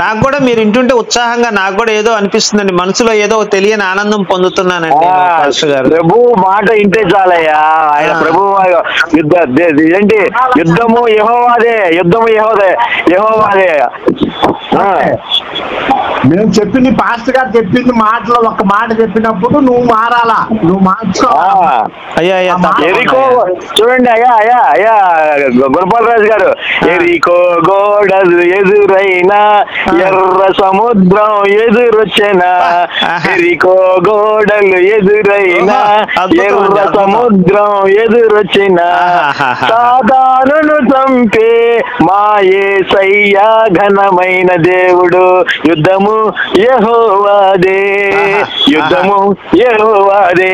[SPEAKER 2] నాకు కూడా మీరు వింటుంటే ఉత్సాహంగా నాకు కూడా ఏదో అనిపిస్తుందండి, మనసులో ఏదో తెలియని ఆనందం పొందుతున్నానండి.
[SPEAKER 6] ప్రభు మాట ఇంటే చాలయ్యా. ఆయన ప్రభు ఏంటి, యుద్ధము యెహోవాదే, యెహోవాదే.
[SPEAKER 5] మేము చెప్పింది పాస్టర్ గారు చెప్పింది మాటలో ఒక మాట చెప్పినప్పుడు నువ్వు మారాలా, నువ్వు మార్చు.
[SPEAKER 6] ఎరికో చూడండి అయ్యా గోపాలరాజు గారు, ఎరికో గోడలు ఎదురైనా ఎర్ర సముద్రం ఎదురొచ్చేనా, ఎరికో గోడలు ఎదురైనా ఎర్ర సముద్రం ఎదురొచ్చినా, సాతానును చంపే మా యేసయ్య ఘనమైన దేవుడు, యుద్ధము యెహోవాదే, యుద్ధము యెహోవాదే,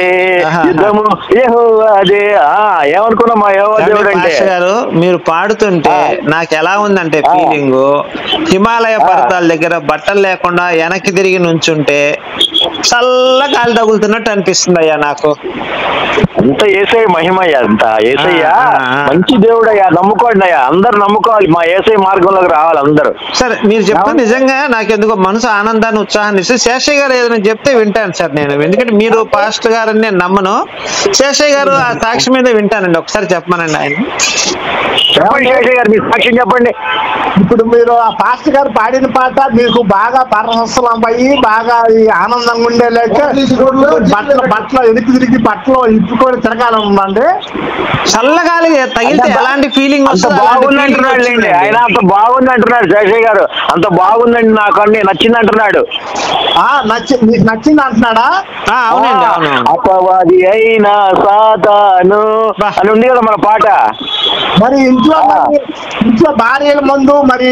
[SPEAKER 6] యుద్ధము యెహోవాదే. ఏమనుకున్నా మా యెహోవా దేవుడు అంటే.
[SPEAKER 2] గారు మీరు పాడుతుంటే నాకు ఎలా ఉందంటే ఫీలింగ్, హిమాలయ పర్వతాల దగ్గర బట్టలు లేకుండా వెనక్కి తిరిగి నుంచుంటే చల్ల గాలి తగులుతున్నట్టు అనిపిస్తుంది అయ్యా నాకు.
[SPEAKER 6] అంత యేసయ్య మహిమయ్యా, అంత యేసయ్య మంచి దేవుడయ్యా. నమ్ముకోండి అయ్యా, అందరు నమ్ముకోవాలి, మా యేసయ్య మార్గంలోకి రావాలి అందరూ.
[SPEAKER 2] సరే మీరు చెప్తే నిజంగా నాకెందుకో మనసు ఆనందాన్ని ఉత్సాహాన్ని ఇస్తే. శేషయ్య గారు ఏదైనా చెప్తే వింటాను సార్ నేను, ఎందుకంటే మీరు పాస్టర్ గారు నేను నమ్మను. శేషయ్య గారు ఆ సాక్షి మీద వింటానండి, ఒకసారి చెప్పమనండి ఆయన.
[SPEAKER 6] చెప్పండి శేషయ్య గారు, మీ సాక్ష్యం చెప్పండి.
[SPEAKER 5] ఇప్పుడు మీరు ఆ పాస్టర్ గారు పాడిన పాట మీకు బాగా పరవశం అయ్యి బాగా ఆనందంగా ఉండేలేక బట్టలు వెనక్కి తిరిగి బట్టలు ఇప్పుకొని తిరగాలని ఉందండి.
[SPEAKER 2] చల్లగాలి తగిలితే ఎలాంటి ఫీలింగ్
[SPEAKER 6] అంత బాగుంది అంటున్నాడు లేండి ఆయన, అంత బాగుంది అంటున్నాడు శేషయ్య గారు, అంత బాగుందండి నాకు అన్ని నచ్చింది అంటున్నాడు.
[SPEAKER 5] నీకు నచ్చింది అంటున్నాడా?
[SPEAKER 2] అవునండి అవును.
[SPEAKER 6] అపవాది అయినా సాతాను అని ఉంది కదా మన పాట.
[SPEAKER 5] మరి ఇంట్లో భార్యల ముందు మరి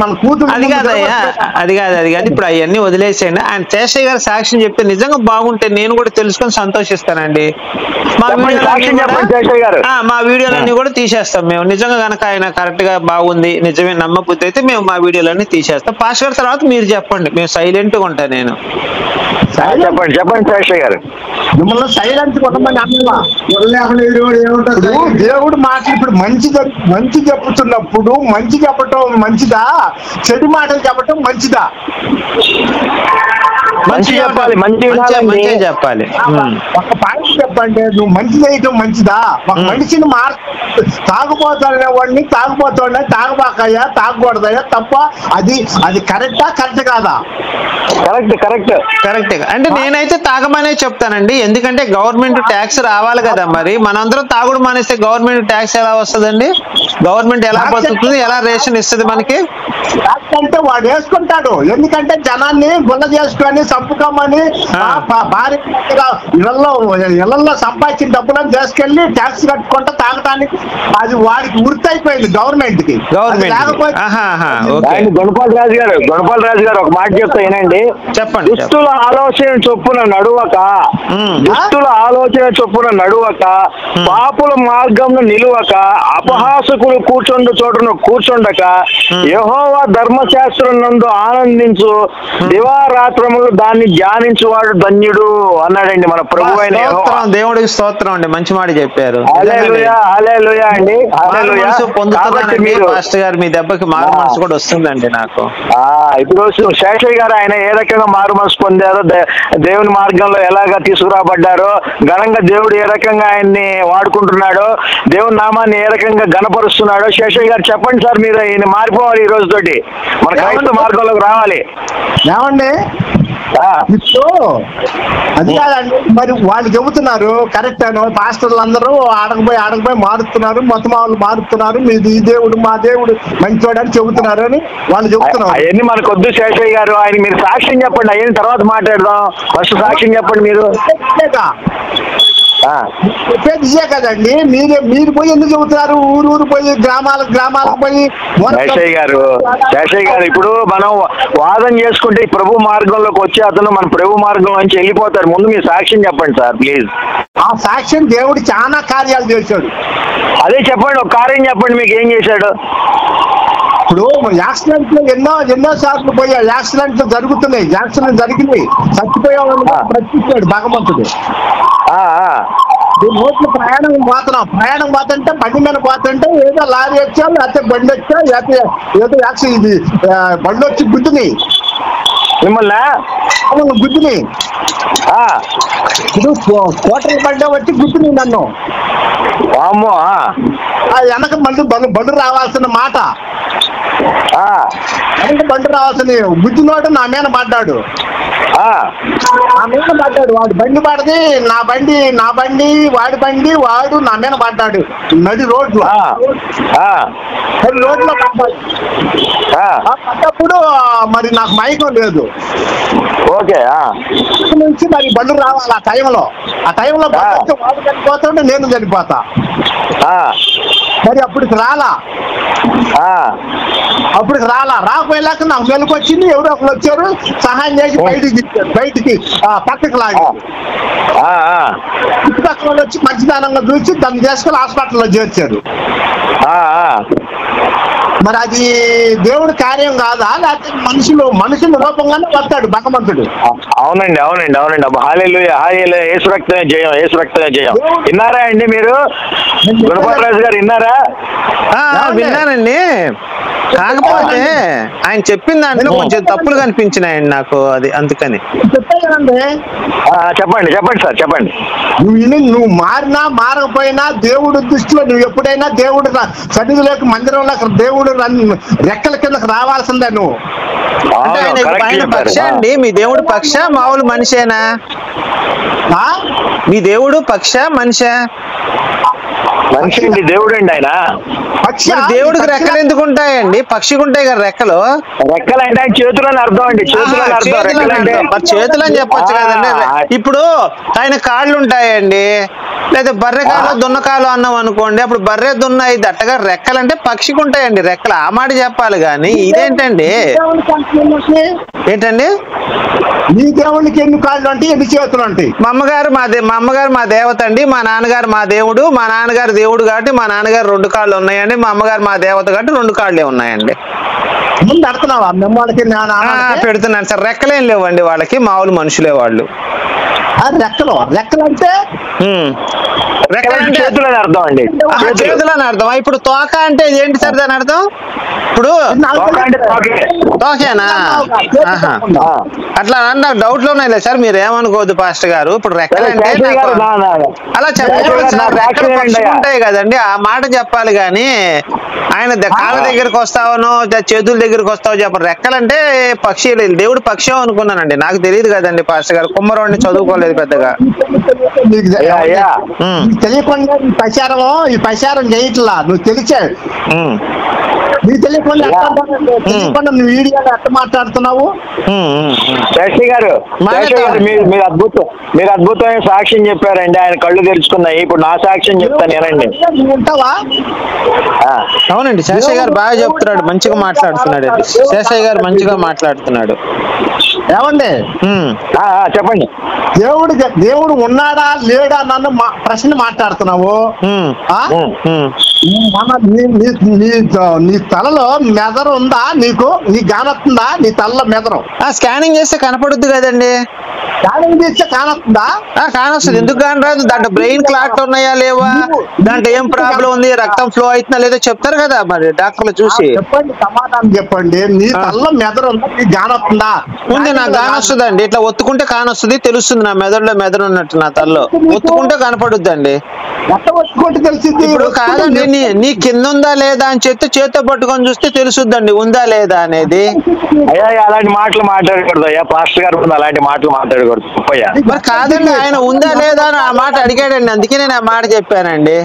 [SPEAKER 5] మన కూతురు
[SPEAKER 2] అది కాదయ్యా, అది కాదు ఇప్పుడు అవన్నీ వదిలేసేయండి. ఆయన శేషయ్య గారు సాక్ష్యం చెప్తే నిజంగా బాగుంటే నేను కూడా తెలుసుకొని సంతోషిస్తానండి. మా వీడియోలన్నీ కూడా తీసేస్తాం మేము. నిజంగా కనుక ఆయన కరెక్ట్ గా బాగుంది నిజమే నమ్మబుద్ధి అయితే మేము మా వీడియోలన్నీ తీసేస్తాం. పాస్టర్ గారి తర్వాత మీరు చెప్పండి, మేము సైలెంట్ గా ఉంటా నేను.
[SPEAKER 6] చెప్పండి శేషయ్య గారు.
[SPEAKER 5] మిమ్మల్ని సైలెంట్ కొట్టమని దేవుడు మాటలు ఇప్పుడు మంచి చెప్పుతున్నప్పుడు మంచి చెప్పటం మంచిదా, చెడు మాటలు చెప్పటం మంచిదా?
[SPEAKER 6] మంచి చెప్పాలి, మంచి
[SPEAKER 2] చెప్పాలి.
[SPEAKER 5] ఒక పాయింట్ చెప్పండి, నువ్వు మంచి చేయటం మంచిదా? ఒక మనిషిని తాగుపోతాడనే వాడిని తాగబాకయ్యా తాగకూడదయ్యా తప్ప అది కరెక్టా కరెక్ట్ కాదా?
[SPEAKER 6] కరెక్ట్.
[SPEAKER 2] అంటే నేనైతే తాగమనే చెప్తానండి. ఎందుకంటే గవర్నమెంట్ ట్యాక్స్ రావాలి కదా. మరి మనందరం తాగుడు మానేస్తే గవర్నమెంట్ ట్యాక్స్ ఎలా వస్తుందండి? గవర్నమెంట్ ఎలా బతుకుతుంది, ఎలా రేషన్ ఇస్తుంది మనకి?
[SPEAKER 5] అంటే వాడు వేసుకుంటాడు, ఎందుకంటే జనాన్ని గుల్ల చేసుకొని చంపుకోమని భార్య ఇళ్లలో సంపాదించిన డబ్బులను తీసుకెళ్లి ట్యాక్స్ కట్టుకుంటా తాగటానికి అది వాడికి వృత్తి అయిపోయింది గవర్నమెంట్ కి.
[SPEAKER 6] గుణపాల్ రాజు గారు ఒక మాట చెప్తా వినండి.
[SPEAKER 2] చెప్పండి.
[SPEAKER 6] దుస్తుల ఆలోచన చొప్పున నడువక పాపుల మార్గంలో నిలువక అపహాసకులు కూర్చుండు చోటును కూర్చుండక యెహోవా ధర్మశాస్త్రం నందు ఆనందించు దివారాత్రములు దాన్ని ధ్యానించువాడు ధన్యుడు అన్నాడండి మన ప్రభు అయిన యెహోవా.
[SPEAKER 2] దేవుడికి స్తోత్రం అండి, మంచి మాట చెప్పారు.
[SPEAKER 6] హల్లెలూయా అండి.
[SPEAKER 2] పాస్టర్ గారు మీ దెబ్బకి మారు మనసు కూడా వస్తుందండి నాకు.
[SPEAKER 6] ఇప్పుడు శేషయ్య గారు ఆయన ఏ రకంగా మారు మనసు పొందారో, దేవుని మార్గంలో ఎలాగా తీసుకురాబడ్డారో, ఘనంగా దేవుడు ఏ రకంగా ఆయన్ని వాడుకుంటున్నాడో, దేవుని నామాన్ని ఏ రకంగా ఘనపరుస్తున్నాడో శేషయ్య గారు చెప్పండి సార్. మీరు ఈయన మారిపోవాలి ఈ రోజుతోటి, మన క్రైస్తవ మార్గంలోకి రావాలి.
[SPEAKER 5] ఏమండి ఇప్పుడు అది కాదండి, మరి వాళ్ళు చెబుతున్నారు కరెక్ట్ అని. పాస్టర్లు అందరూ ఆడకపోయి మారుతున్నారు, మొత్తం వాళ్ళు మారుతున్నారు, మీది ఈ దేవుడు మా దేవుడు మంచివాడు అని చెబుతున్నారు అని వాళ్ళు చెబుతున్నారు.
[SPEAKER 6] అవన్నీ మనకు వద్దు శేషయ్య గారు, ఆయన మీరు సాక్ష్యం చెప్పండి, అవన్నీ తర్వాత మాట్లాడదాం. ఫస్ట్ సాక్ష్యం చెప్పండి మీరు.
[SPEAKER 5] చెప్పేది ఇదే కదండి, మీరు పోయి ఎందుకు చెబుతున్నారు? ఊరు పోయి గ్రామాలకు పోయి.
[SPEAKER 6] శేషయ్య గారు ఇప్పుడు మనం వాదన చేసుకుంటే ప్రభు మార్గంలోకి వచ్చే అతను మన ప్రభు మార్గంలో నుంచి వెళ్ళిపోతారు. ముందు మీరు సాక్ష్యం చెప్పండి సార్ ప్లీజ్.
[SPEAKER 5] ఆ సాక్ష్యం దేవుడు చాలా కార్యాలు చేశాడు.
[SPEAKER 6] అదే చెప్పండి, ఒక కార్యం చెప్పండి, మీకు ఏం చేశాడు?
[SPEAKER 5] ఇప్పుడు యాక్సిడెంట్ లో ఎన్నో సార్లు పోయా, యాక్సిడెంట్లు జరుగుతున్నాయి, యాక్సిడెంట్ జరిగింది, చచ్చిపోయే వాళ్ళు బ్రతికించాడు భగవంతుడు. రోడ్లు ప్రయాణం పోతుంటే బండి మీద పోతుంటే ఏదో లారీ వచ్చా, లేకపోతే బండి వచ్చా, ఏదో యాక్సిడెంట్ బండి వచ్చి గుద్దుని గుద్దుని ఇప్పుడు కోటల బండి వచ్చి గుద్దుని నన్ను. వెనక బండి రావాల్సిన మాట, బండి రావాల్సిన గుద్దినోడు నా మీద పడ్డాడు. వాడు బండి పడది, నా బండి వాడి బండి, వాడు నా మీద పడ్డాడు నడి రోడ్లో పడ్డప్పుడు మరి నాకు మైకం లేదు.
[SPEAKER 6] ఓకే
[SPEAKER 5] నుంచి మరి బండ్లు రావాలి ఆ టైంలో వాడు చనిపోతుంటే నేను చనిపోతా. మరి అప్పటికి రాకపోయేలాక నాకు మెలకు వచ్చింది. ఎవరో ఒకరు వచ్చారు, సహాయం చేసి బయటికి పక్కకి లాగి చుట్టుపక్కల వాళ్ళు వచ్చి మంచిదానంగా చూసి దాన్ని చేసుకుని హాస్పిటల్లో చేర్చారు. మరి అది దేవుడి కార్యం కాదా, లేకపోతే మనుషుల రూపంగానే వస్తాడు భగవంతుడు?
[SPEAKER 6] అవునండి. హల్లెలూయా, యేసు రక్తమే జయం. విన్నారా అండి మీరు? గుణపాల్ రాజు గారు విన్నారా?
[SPEAKER 2] విన్నానండి. కాకపోతే ఆయన చెప్పిన దాంట్లో కొంచెం తప్పులు కనిపించినాయండి నాకు, అది అందుకని
[SPEAKER 6] చెప్పండి సార్ చెప్పండి.
[SPEAKER 5] నువ్వు మారినా మారకపోయినా దేవుడి దృష్టిలో నువ్వు ఎప్పుడైనా దేవుడు సన్నిధిలోకి మందిరంలో దేవుడు దేవుడు రెక్కల కిందకి రావాల్సిందే నువ్వు.
[SPEAKER 2] అంటే ఆయన పక్ష అండి, మీ దేవుడు పక్ష మామూలు మనిషేనా? మీ దేవుడు పక్ష మనిషా?
[SPEAKER 6] మనిషి అండి, దేవుడు అండి ఆయన.
[SPEAKER 2] దేవుడికి రెక్కలు ఎందుకు ఉంటాయండి? పక్షికి ఉంటాయి కదా రెక్కలు.
[SPEAKER 6] రెక్కలు అంటే ఆయన చేతులు అని అర్థం అండి, చేతులు
[SPEAKER 2] చేతులు అని చెప్పొచ్చు కదండి. ఇప్పుడు ఆయన కాళ్ళు ఉంటాయండి, లేదా బర్రె కాలు దున్నకాలు అన్నాం అనుకోండి, అప్పుడు బర్రె దున్న ఇది అట్టగా రెక్కలు అంటే పక్షికి ఉంటాయండి రెక్కలు. ఆ మాట చెప్పాలి కానీ ఇదేంటండి? ఏంటండి
[SPEAKER 5] నీ దేవుడికి ఎన్ని కాళ్ళు అంటే ఎన్ని చేతులు ఉంటాయి?
[SPEAKER 2] మా అమ్మగారు మా దేవత అండి, మా నాన్నగారు మా దేవుడు. మా నాన్నగారు దేవుడు కాబట్టి మా నాన్నగారు 2 కాళ్ళు ఉన్నాయండి, మా అమ్మగారు మా దేవత కాబట్టి 2 కాళ్ళే ఉన్నాయండి.
[SPEAKER 5] ముందు అడుగుతున్నావా మిమ్మల్ని?
[SPEAKER 2] పెడుతున్నాను సార్. రెక్కలేం లేవండి వాళ్ళకి, మామూలు మనుషులే వాళ్ళు.
[SPEAKER 5] రెక్కలు అంటే
[SPEAKER 6] చేతులని అర్థం అండి,
[SPEAKER 2] చేతులని అర్థం. ఇప్పుడు తోక అంటే ఏంటి సార్ దాని అర్థం? ఇప్పుడు తోకేనా? అట్లా నాకు డౌట్లు ఉన్నాయి సార్, మీరు ఏమనుకోవద్దు పాస్టర్ గారు. ఇప్పుడు రెక్కలంటే అలా చెప్పకూడదు, ఉంటాయి కదండి, ఆ మాట చెప్పాలి కానీ ఆయన కాళ్ళ దగ్గరికి వస్తావనో చేతుల దగ్గరికి వస్తావో చెప్పరు. రెక్కలంటే పక్షి, దేవుడు పక్షి అనుకున్నానండి, నాకు తెలియదు కదండి పాస్టర్ గారు. కుమ్మరోడిని చదువుకోలేదు పెద్దగా.
[SPEAKER 5] తెలియకుండా ఈ ప్రచారం చేయట్లా, నువ్వు తెలిసావు. నీకు తెలియకుండా నువ్వు వీడియోలో ఎట్లా మాట్లాడుతున్నావు?
[SPEAKER 6] శాస్త్రి గారు మీరు అద్భుతమైన సాక్ష్యం చెప్పారండి, ఆయన కళ్ళు తెరుచుకున్నాయి. ఇప్పుడు నా సాక్ష్యం చెప్తాను ఏనండి.
[SPEAKER 5] ఉంటావా?
[SPEAKER 2] అవునండి, శేషయ్య గారు బాగా చెప్తున్నాడు, మంచిగా మాట్లాడుతున్నాడు. శేషయ్య గారు మంచిగా మాట్లాడుతున్నాడు.
[SPEAKER 5] ఏమండి
[SPEAKER 6] చెప్పండి.
[SPEAKER 5] దేవుడు ఉన్నాడా లేడా నన్ను ప్రశ్న మాట్లాడుతున్నావు. నీ తలలో మెదడు ఉందా? నీ గానొస్తుందా? నీ తలలో మెదడు
[SPEAKER 2] స్కానింగ్ చేస్తే కనపడుద్ది కదండి.
[SPEAKER 5] స్కానింగ్ చేస్తే కానొస్తుందా?
[SPEAKER 2] కానొస్తుంది. ఎందుకు కాని రాదు? దాంట్లో బ్రెయిన్ క్లాట్ ఉన్నాయా లేవా, దాంట్లో ఏం ప్రాబ్లం ఉంది, రక్తం ఫ్లో అవుతుందా లేదా చెప్తారు కదా మరి డాక్టర్లు చూసి.
[SPEAKER 5] చెప్పండి, సమాధానం చెప్పండి. నీ తలలో మెదడు ఉందా? నీ గానొస్తుందా?
[SPEAKER 2] ఉంది, నాకు కానొస్తుందండి. ఇట్లా ఒత్తుకుంటే కానొస్తుంది, తెలుస్తుంది నా మెదడులో మెదడు ఉన్నట్టు. నా తలలో ఒత్తుకుంటే కనపడుద్దండి.
[SPEAKER 5] ఇప్పుడు
[SPEAKER 2] కాదండి, నీ కింద ఉందా లేదా అని చెప్తే చేత్తో పట్టుకొని చూస్తే తెలుసుద్దండి ఉందా లేదా అనేది.
[SPEAKER 6] అయ్యా అలాంటి మాటలు మాట్లాడకూడదు అయ్యా, పాస్టర్ గారు అలాంటి మాటలు మాట్లాడకూడదు.
[SPEAKER 2] మరి కాదండి, ఆయన ఉందా లేదా అని ఆ మాట అడిగాడండి, అందుకే నేను ఆ మాట చెప్పానండి.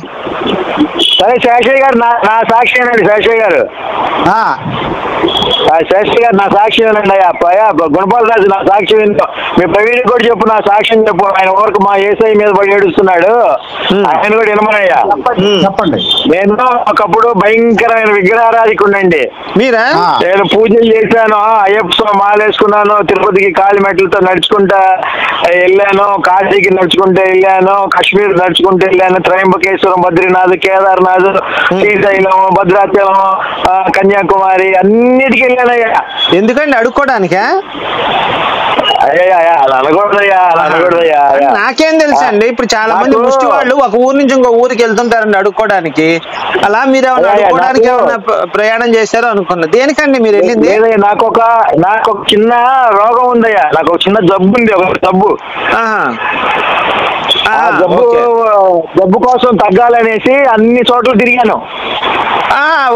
[SPEAKER 6] సరే శేషయ్య గారు నా సాక్షి ఏనండి. శేషయ్య గారు శాస్త్రి గారు నా సాక్షి ఏనండి. అయ్యా గుణపాల రాజు నా సాక్షి వింటూ మీ ప్రవీణ్ కూడా చెప్పు, నా సాక్ష్యం చెప్పు. ఆయన ఊరికి మా ఏసఐ మీద పడి ఏడుస్తున్నాడు, ఆయన కూడా వినమనయ్యా.
[SPEAKER 5] చెప్పండి.
[SPEAKER 6] నేను ఒకప్పుడు భయంకరమైన విగ్రహారాధికుండండి.
[SPEAKER 2] మీరా?
[SPEAKER 6] నేను పూజలు చేశాను, అయ్యప్ప మాలేసుకున్నాను, తిరుపతికి కాలి మెట్లతో నడుచుకుంటా వెళ్ళాను, కాశీకి నడుచుకుంటూ వెళ్ళాను, కాశ్మీర్ నడుచుకుంటూ వెళ్ళాను, త్రయంబకేశ్వరం, బద్రీనాథ్, కేదార్నాథ్, శ్రీశైలం, భద్రాచలం, కన్యాకుమారి అన్నిటికీ వెళ్ళానయ్యా.
[SPEAKER 2] ఎందుకండి? అడుక్కోడానికా? నాకేం తెలుసు అండి. ఇప్పుడు చాలా మంది ముష్టి వాళ్ళు ఒక ఊరు నుంచి ఇంకో ఊరికి వెళ్తుంటారండి అడుక్కోవడానికి. అలా మీరు ఏమన్నా అడుక్కోవడానికి ఏమన్నా ప్రయాణం చేశారో అనుకున్నా. దేనికండి మీరు వెళ్ళింది?
[SPEAKER 6] నాకు ఒక చిన్న రోగం ఉందయ్యా, నాకు ఒక చిన్న జబ్బు ఉంది, ఒక జబ్బు. జబ్బు కోసం తగ్గాలనేసి అన్ని చోట్ల తిరిగాను.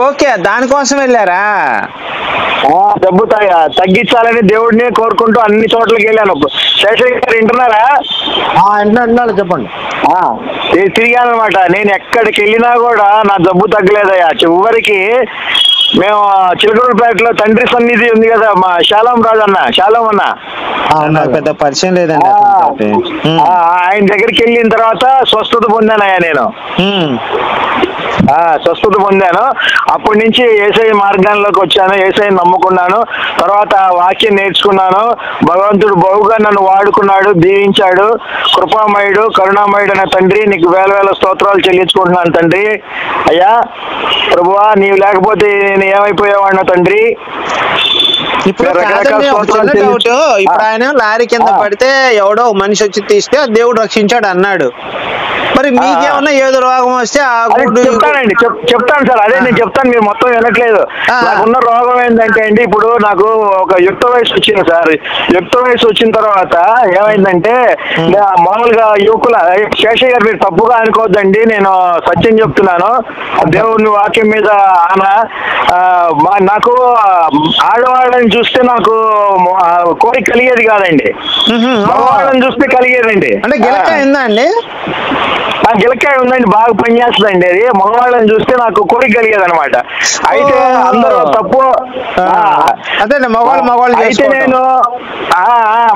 [SPEAKER 2] ఓకే, దానికోసం వెళ్ళారా?
[SPEAKER 6] జబ్బు తగ్గించాలని దేవుడిని కోరుకుంటూ అన్ని చోట్లకి వెళ్ళాను. శేషయ్య గారు వింటున్నారా?
[SPEAKER 5] చెప్పండి.
[SPEAKER 6] తిరిగాను అనమాట. నేను ఎక్కడికి వెళ్ళినా కూడా నా జబ్బు తగ్గలేదయ్యా. చివరికి మేము చిలకూరుపేటలో తండ్రి సన్నిధి ఉంది కదా, మా శాలం అన్న
[SPEAKER 2] పెద్ద పరిచయం లేదండి.
[SPEAKER 6] ఆయన దగ్గరికి వెళ్ళిన తర్వాత స్వస్థత పొందానయ్యా నేను. స్వస్థత పొందాను. అప్పటి నుంచి యేసయ్య మార్గాల్లోకి వచ్చాను, యేసయ్యని నమ్ముకున్నాను. తర్వాత వాక్యం నేర్చుకున్నాను. భగవంతుడు బహుగా నన్ను వాడుకున్నాడు, దీవించాడు. కృపామయుడు, కరుణామయుడు అనే తండ్రి, నీకు వేల వేల స్తోత్రాలు చెల్లించుకుంటున్నాను తండ్రి. అయ్యా ప్రభువా, నీవు లేకపోతే నేను ఏమైపోయేవాడినా తండ్రి.
[SPEAKER 2] ఇప్పుడు
[SPEAKER 6] రకరకాల
[SPEAKER 2] కాదండి, ఒక చిన్న
[SPEAKER 6] స్తోత్రాలు
[SPEAKER 2] డౌట్. ఇప్పుడు ఆయన లారీ కింద పడితే ఎవడో ఒక మనిషి వచ్చి తీస్తే దేవుడు రక్షించాడు అన్నాడు. మరి మీకేమన్నా ఏదో రోగం వస్తే ఆ గుడ్డు
[SPEAKER 6] చెప్తానండి, చెప్తాను సార్. అదే నేను చెప్తాను, మీరు మొత్తం వినట్లేదు. నాకున్న రోగం ఏంటంటే అండి, ఇప్పుడు నాకు ఒక యుక్త వయసు వచ్చింది సార్. యుక్త వయసు వచ్చిన తర్వాత ఏమైందంటే మామూలుగా యువకుల శేషయ్య గారు మీరు తప్పుగా అనుకోవద్దండి, నేను సత్యం చెప్తున్నాను. దేవుని వాక్యం మీద నాకు ఆడవాళ్ళని చూస్తే నాకు కోరిక కలిగేది కాదండి, మగవాళ్ళని చూస్తే కలిగేదండి.
[SPEAKER 2] అంటే గిలకాయ ఉందా అండి?
[SPEAKER 6] గిలకాయ ఉందండి, బాగా పనిచేస్తుందండి. అది మగవాళ్ళని చూస్తే నాకు కోరిక కలిగేది అనమాట. అయితే అందరూ తప్పు
[SPEAKER 2] అదే మగవాళ్ళు
[SPEAKER 6] అయితే నేను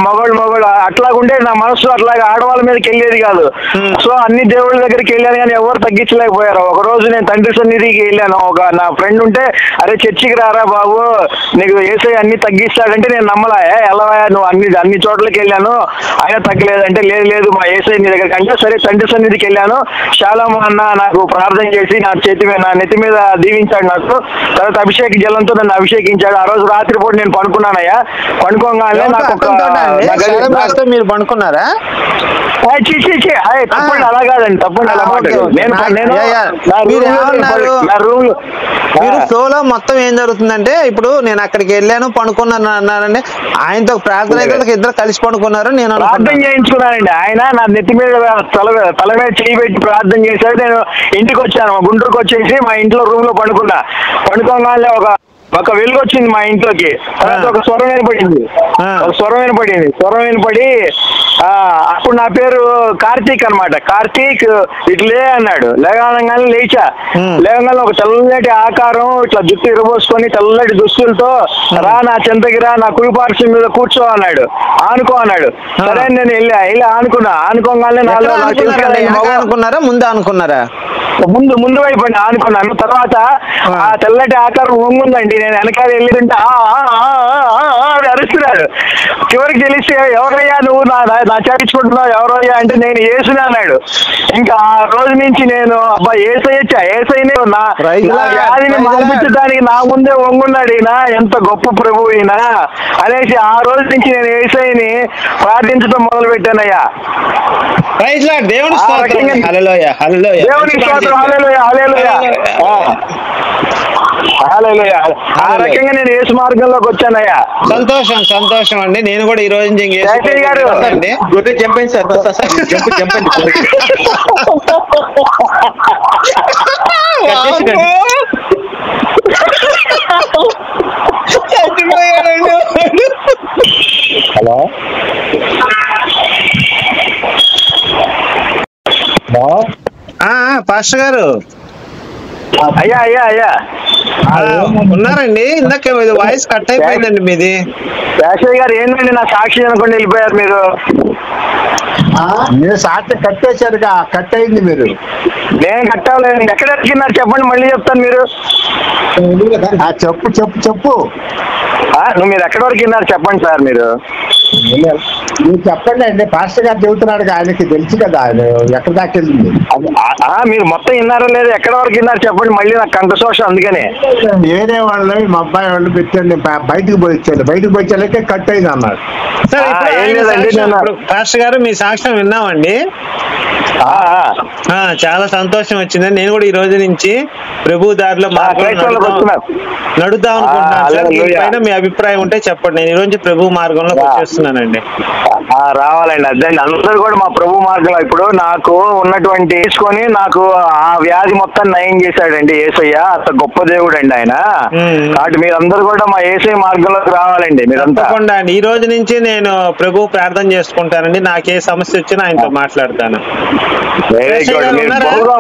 [SPEAKER 6] మగవాళ్ళు అట్లాగుంటే నా మనసు అట్లాగా ఆడవాళ్ళ మీదకి వెళ్ళేది కాదు. సో అన్ని దేవుళ్ళ దగ్గరికి వెళ్ళాను కానీ ఎవరు తగ్గించలేకపోయారు. ఒక రోజు నేను తండ్రి సన్నిధికి వెళ్ళాను. ఒక నా ఫ్రెండ్ ఉంటే, అరే చర్చికి రారా బాబు, నీకు యేసయ్య అన్ని తగ్గిస్తాడంటే నేను నమ్మలా. ఎలా నువ్వు అన్ని చోట్లకి వెళ్ళాను అయినా తగ్గలేదంటే, లేదు మా యేసయ్య నీ దగ్గరికి అంటే, సరే తండ్రి సన్నిధికి వెళ్ళాను. శాలోము అన్న నాకు ప్రార్థన చేసి నా నెత్తి మీద దీవించాడు. నాకు తర్వాత అభిషేక జలంతో నన్ను అభిషేకించాడు. ఆ రోజు రాత్రిపూట నేను పనుకున్నానయ్యా. పనుకోగానే నాకు
[SPEAKER 2] మీరు పనుకున్నారా?
[SPEAKER 6] తప్పండి, అలా కాదండి, తప్పండి అలా మాట్లాడు.
[SPEAKER 2] మీరు ఫ్లోలో మొత్తం ఏం జరుగుతుందంటే, ఇప్పుడు నేను అక్కడికి వెళ్ళాను పనుకున్నాను అన్నారండి, ఆయనతో ప్రార్థన ఇద్దరు కలిసి పనుకున్నారు. నేను
[SPEAKER 6] ప్రార్థన చేయించుకున్నానండి. ఆయన నా నెత్తి మీద తల మీద చేయి పెట్టి ప్రార్థన చేశాడు. నేను ఇంటికి వచ్చాను, గుంటూరుకు వచ్చేసి మా ఇంట్లో రూమ్ లో పనుకోగానే ఒక వెలుగు వచ్చింది మా ఇంట్లోకి. తర్వాత ఒక స్వరం వినపడింది. స్వరం వినపడి అప్పుడు నా పేరు కార్తీక్ అనమాట. కార్తీక్ ఇట్లే అన్నాడు. లేవగానే లేవగానే ఒక తెల్లటి ఆకారం, ఇట్లా జుట్టు ఇరబోసుకొని తెల్లటి దుస్తులతో రా నా చెంతగిరా, నా కుడిపార్శ్వం మీద కూర్చో అన్నాడు, ఆనుకో అన్నాడు. సరే నేను వెళ్ళి ఆనుకోగానే
[SPEAKER 2] అనుకున్నారా ముందు అనుకున్నారా?
[SPEAKER 6] ముందు వైపు అండి ఆనుకున్నాను. తర్వాత ఆ తెల్లటి ఆకారం వంగుందండి. నేను వెనకాల వెళ్ళింటే అరుస్తున్నాడు. చివరికి తెలిస్తే, ఎవరయ్యా నువ్వు నా చేయించుకుంటున్నావు, ఎవరయ్యా అంటే నేను యేసుని అన్నాడు. ఇంకా ఆ రోజు నుంచి నేను అబ్బా ఏసైనే నా వ్యాధిని మార్పించడానికి నా ముందే వంగున్నాడు ఈయన, ఎంత గొప్ప ప్రభు ఈయన అనేసి ఆ రోజు నుంచి నేను ఏసైని ప్రార్థించడం మొదలు పెట్టానయ్యా.
[SPEAKER 2] దేవుని
[SPEAKER 6] ఆ రకంగా నేను యేసు మార్గంలోకి వచ్చానయ్యా.
[SPEAKER 2] సంతోషం అండి. నేను కూడా ఈ రోజు
[SPEAKER 6] గారు
[SPEAKER 1] జంపింది సార్, జంపింది
[SPEAKER 5] హలో
[SPEAKER 2] పాస్టర్ గారు
[SPEAKER 6] అయ్యా
[SPEAKER 2] ఉన్నారండి? ఇందాక వాయిస్ కట్ అయిపోయిందండి మీది.
[SPEAKER 6] శాస్త్రి గారు ఏంటండి నా సాక్షి అనుకోండి వెళ్ళిపోయారు మీరు.
[SPEAKER 5] మీరు సాక్షి కట్టేశారుగా, కట్ అయింది. మీరు
[SPEAKER 6] నేను కట్టలేదు. ఎక్కడ ఎక్కినారు చెప్పండి, మళ్ళీ చెప్తాను. మీరు
[SPEAKER 5] చెప్పు
[SPEAKER 6] మీరు ఎక్కడి వరకు విన్నారు చెప్పండి సార్. మీరు
[SPEAKER 5] చెప్పండి అండి. పాస్టర్ గారు చెబుతున్నాడు, ఆయనకి తెలుసు కదా ఆయన ఎక్కడ దాకా వెళ్ళింది.
[SPEAKER 6] మీరు మొత్తం విన్నారో లేదు, ఎక్కడ వరకు విన్నారు చెప్పండి, మళ్ళీ నాకు కంఠశోషం. అందుకనే
[SPEAKER 5] వేరే వాళ్ళు మా అబ్బాయి వాళ్ళు పెట్టండి, బయటకు పోయించాలంటే కట్ అయింది అన్నారు.
[SPEAKER 2] పాస్టర్ గారు మీ సాక్ష్యం విన్నామండి, చాలా సంతోషం వచ్చింది. నేను కూడా ఈ రోజు నుంచి ప్రభు దారిలో నడుద్దాం అనుకుంటున్నాను. మీ అభిప్రాయం ఉంటే చెప్పండి. నేను ఈ రోజు ప్రభు మార్గంలో వచ్చేస్తున్నానండి.
[SPEAKER 6] రావాలండి. అదే అందరూ కూడా మా ప్రభు మార్గంలో. ఇప్పుడు నాకు ఉన్నటువంటి తీసుకొని నాకు ఆ వ్యాధి మొత్తం నయం చేశాడండి యేసయ్య. అంత గొప్ప దేవుడు అండి ఆయన. కాబట్టి మీరందరూ కూడా మా యేసయ్య మార్గంలోకి రావాలండి. మీరంతా
[SPEAKER 2] తప్పకుండా అండి. ఈ రోజు నుంచి నేను ప్రభు ప్రార్థన చేసుకుంటానండి. నాకే సమస్య వచ్చినా ఆయనతో మాట్లాడతాను.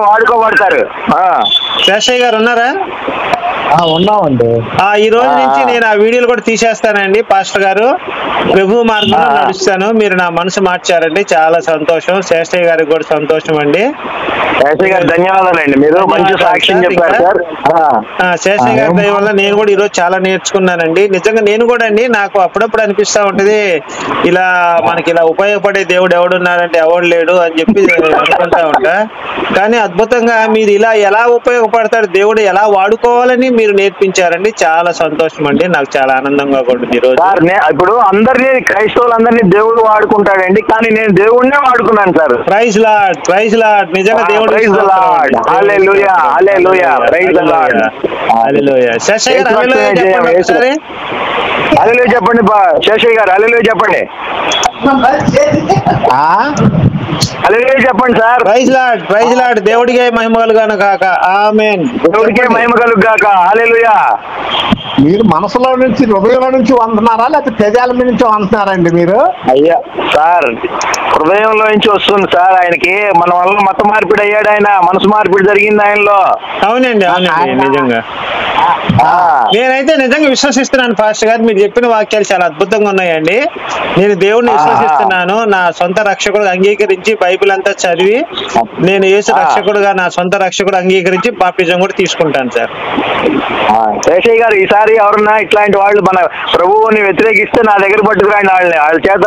[SPEAKER 6] వాడుకోబడతారు.
[SPEAKER 2] శేషయ్య గారు ఉన్నారా?
[SPEAKER 5] ఉన్నామండి.
[SPEAKER 2] ఈ రోజు నుంచి నేను ఆ వీడియోలు కూడా తీసేస్తానండి. పాస్టర్ గారు ప్రభు మార్గంలో నడుస్తాను. మీరు నా మనసు మార్చారండి, చాలా సంతోషం. శేషయ్య గారికి కూడా సంతోషం అండి.
[SPEAKER 6] శేషయ్య గారు ధన్యవాదాలండి, మీరు మంచి సాక్ష్యం చెప్పారు సార్.
[SPEAKER 2] శేషయ్య గారి దయ వల్ల నేను కూడా ఈరోజు చాలా నేర్చుకున్నానండి. నిజంగా నేను కూడా అండి, నాకు అప్పుడప్పుడు అనిపిస్తా ఉంటది, ఇలా మనకి ఇలా ఉపయోగపడే దేవుడు ఎవడున్నారంటే ఎవడు లేడు అని చెప్పి అనుకుంటా ఉంటా. కానీ అద్భుతంగా మీరు ఇలా ఎలా ఉపయోగపడుతుంది ఉపయోగపడతాడు, దేవుడు ఎలా వాడుకోవాలని మీరు నేర్పించారండి. చాలా సంతోషం అండి, నాకు చాలా ఆనందంగా కూడా ఈ రోజు.
[SPEAKER 6] సార్ ఇప్పుడు అందరినీ క్రైస్తవులందరినీ దేవుడు వాడుకుంటాడండి, కానీ నేను దేవుడినే వాడుకున్నాను sir.
[SPEAKER 2] Praise lord, praise Lord. నిజంగా దేవుడు
[SPEAKER 6] praise the Lord. Hallelujah, hallelujah, praise the Lord,
[SPEAKER 2] hallelujah. Seshayya గారు హల్లెలూయా చెప్పండి ఒకసారి.
[SPEAKER 6] హల్లెలూయా చెప్పండి శేషయ్య గారు, హల్లెలూయా చెప్పండి. హల్లెలూయా చెప్పండి sir.
[SPEAKER 2] Praise lord, praise lord. దేవుడికే మహిమ కలుగును గాక. ఆమేన్.
[SPEAKER 6] దేవుడికే మహిమ కలుగు గాక. హల్లెలూయా.
[SPEAKER 5] మీరు మనసులో నుంచి హృదయంలో నుంచి వండుతున్నారా లేకపోతే పెదాల మీద నుంచి వండుతున్నారండి మీరు?
[SPEAKER 6] అయ్యా సార్, హృదయంలో నుంచి వస్తుంది సార్. ఆయనకి మన వల్ల మత మార్పిడి అయ్యాడు, ఆయన మనసు మార్పిడి జరిగింది ఆయనలో.
[SPEAKER 2] అవునండి, అవునండి, నిజంగా నేనైతే నిజంగా విశ్వసిస్తున్నాను పాస్టర్ గారు. మీరు చెప్పిన వాక్యాలు చాలా అద్భుతంగా ఉన్నాయండి. నేను దేవుడిని విశ్వసిస్తున్నాను. నా సొంత రక్షకుడు అంగీకరించి బైబిల్ అంతా చదివి నేను యేసు రక్షకుడుగా, నా సొంత రక్షకుడు అంగీకరించి బాప్టిజం కూడా తీసుకుంటాను సార్.
[SPEAKER 6] శేషయ్య గారు, ఈసారి ఎవరన్నా ఇట్లాంటి వాళ్ళు మన ప్రభువుని వ్యతిరేకిస్తే నా దగ్గర పట్టుకురండి వాళ్ళని. వాళ్ళ చేత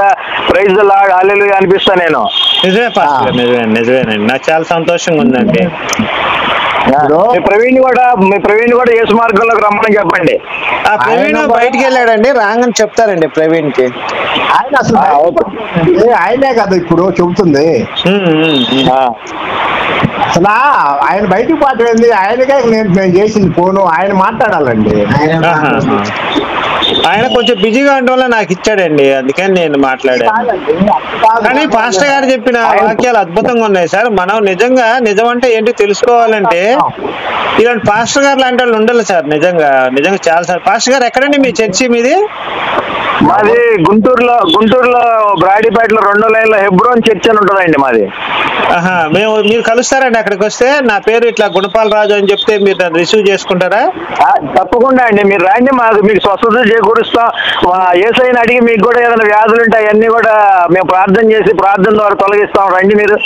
[SPEAKER 6] ప్రైజ్ ది లార్డ్, హల్లెలూయా అనిపిస్తా నేను.
[SPEAKER 2] నిజమే పాస్టర్ గారు, నిజమేనండి. నాకు చాలా సంతోషంగా ఉందండి.
[SPEAKER 6] మీ ప్రవీణ్ కూడా యేసు మార్గంలోకి రమ్మని చెప్పండి.
[SPEAKER 2] ఆ ప్రవీణ్ బయటికి వెళ్ళాడండి, రాంగని చెప్తారండి ప్రవీణ్ కి.
[SPEAKER 5] ఆయన అసలు ఆయనే కదా ఇప్పుడు చెబుతుంది. అసలు ఆయన బయటకు పాటలేదు, ఆయనకే నేను చేసింది ఫోను, ఆయన మాట్లాడాలండి.
[SPEAKER 2] ఆయన కొంచెం బిజీగా ఉండడం వల్ల నాకు ఇచ్చాడండి, అందుకని నేను మాట్లాడాను. కానీ పాస్టర్ గారు చెప్పిన వాక్యాలు అద్భుతంగా ఉన్నాయి సార్. మనం నిజంగా నిజం అంటే ఏంటి తెలుసుకోవాలంటే ఇలాంటి పాస్టర్ గారు లాంటి వాళ్ళు ఉండాలి సార్. నిజంగా చాలా సార్. పాస్టర్ గారు ఎక్కడండి మీ చర్చి మీది?
[SPEAKER 6] మాది గుంటూరులో బ్రాడీపేటలో 2వ లైన్లో హెబ్రోన్ చర్చ్ అని ఉంటుందండి మాది.
[SPEAKER 2] మీరు కలుస్తారండి అక్కడికి వస్తే? నా పేరు ఇట్లా గుణపాల రాజు అని చెప్తే మీరు దాన్ని రిసీవ్ చేసుకుంటారా?
[SPEAKER 6] తప్పకుండా అండి, మీరు రండి, మీకు స్వస్థత చేకూరుస్తాం. యేసయ్యని అడిగి మీకు కూడా ఏదైనా వ్యాధులు ఉంటాయి అన్ని కూడా మేము ప్రార్థన చేసి ప్రార్థన ద్వారా తొలగిస్తాం. రండి మీరు.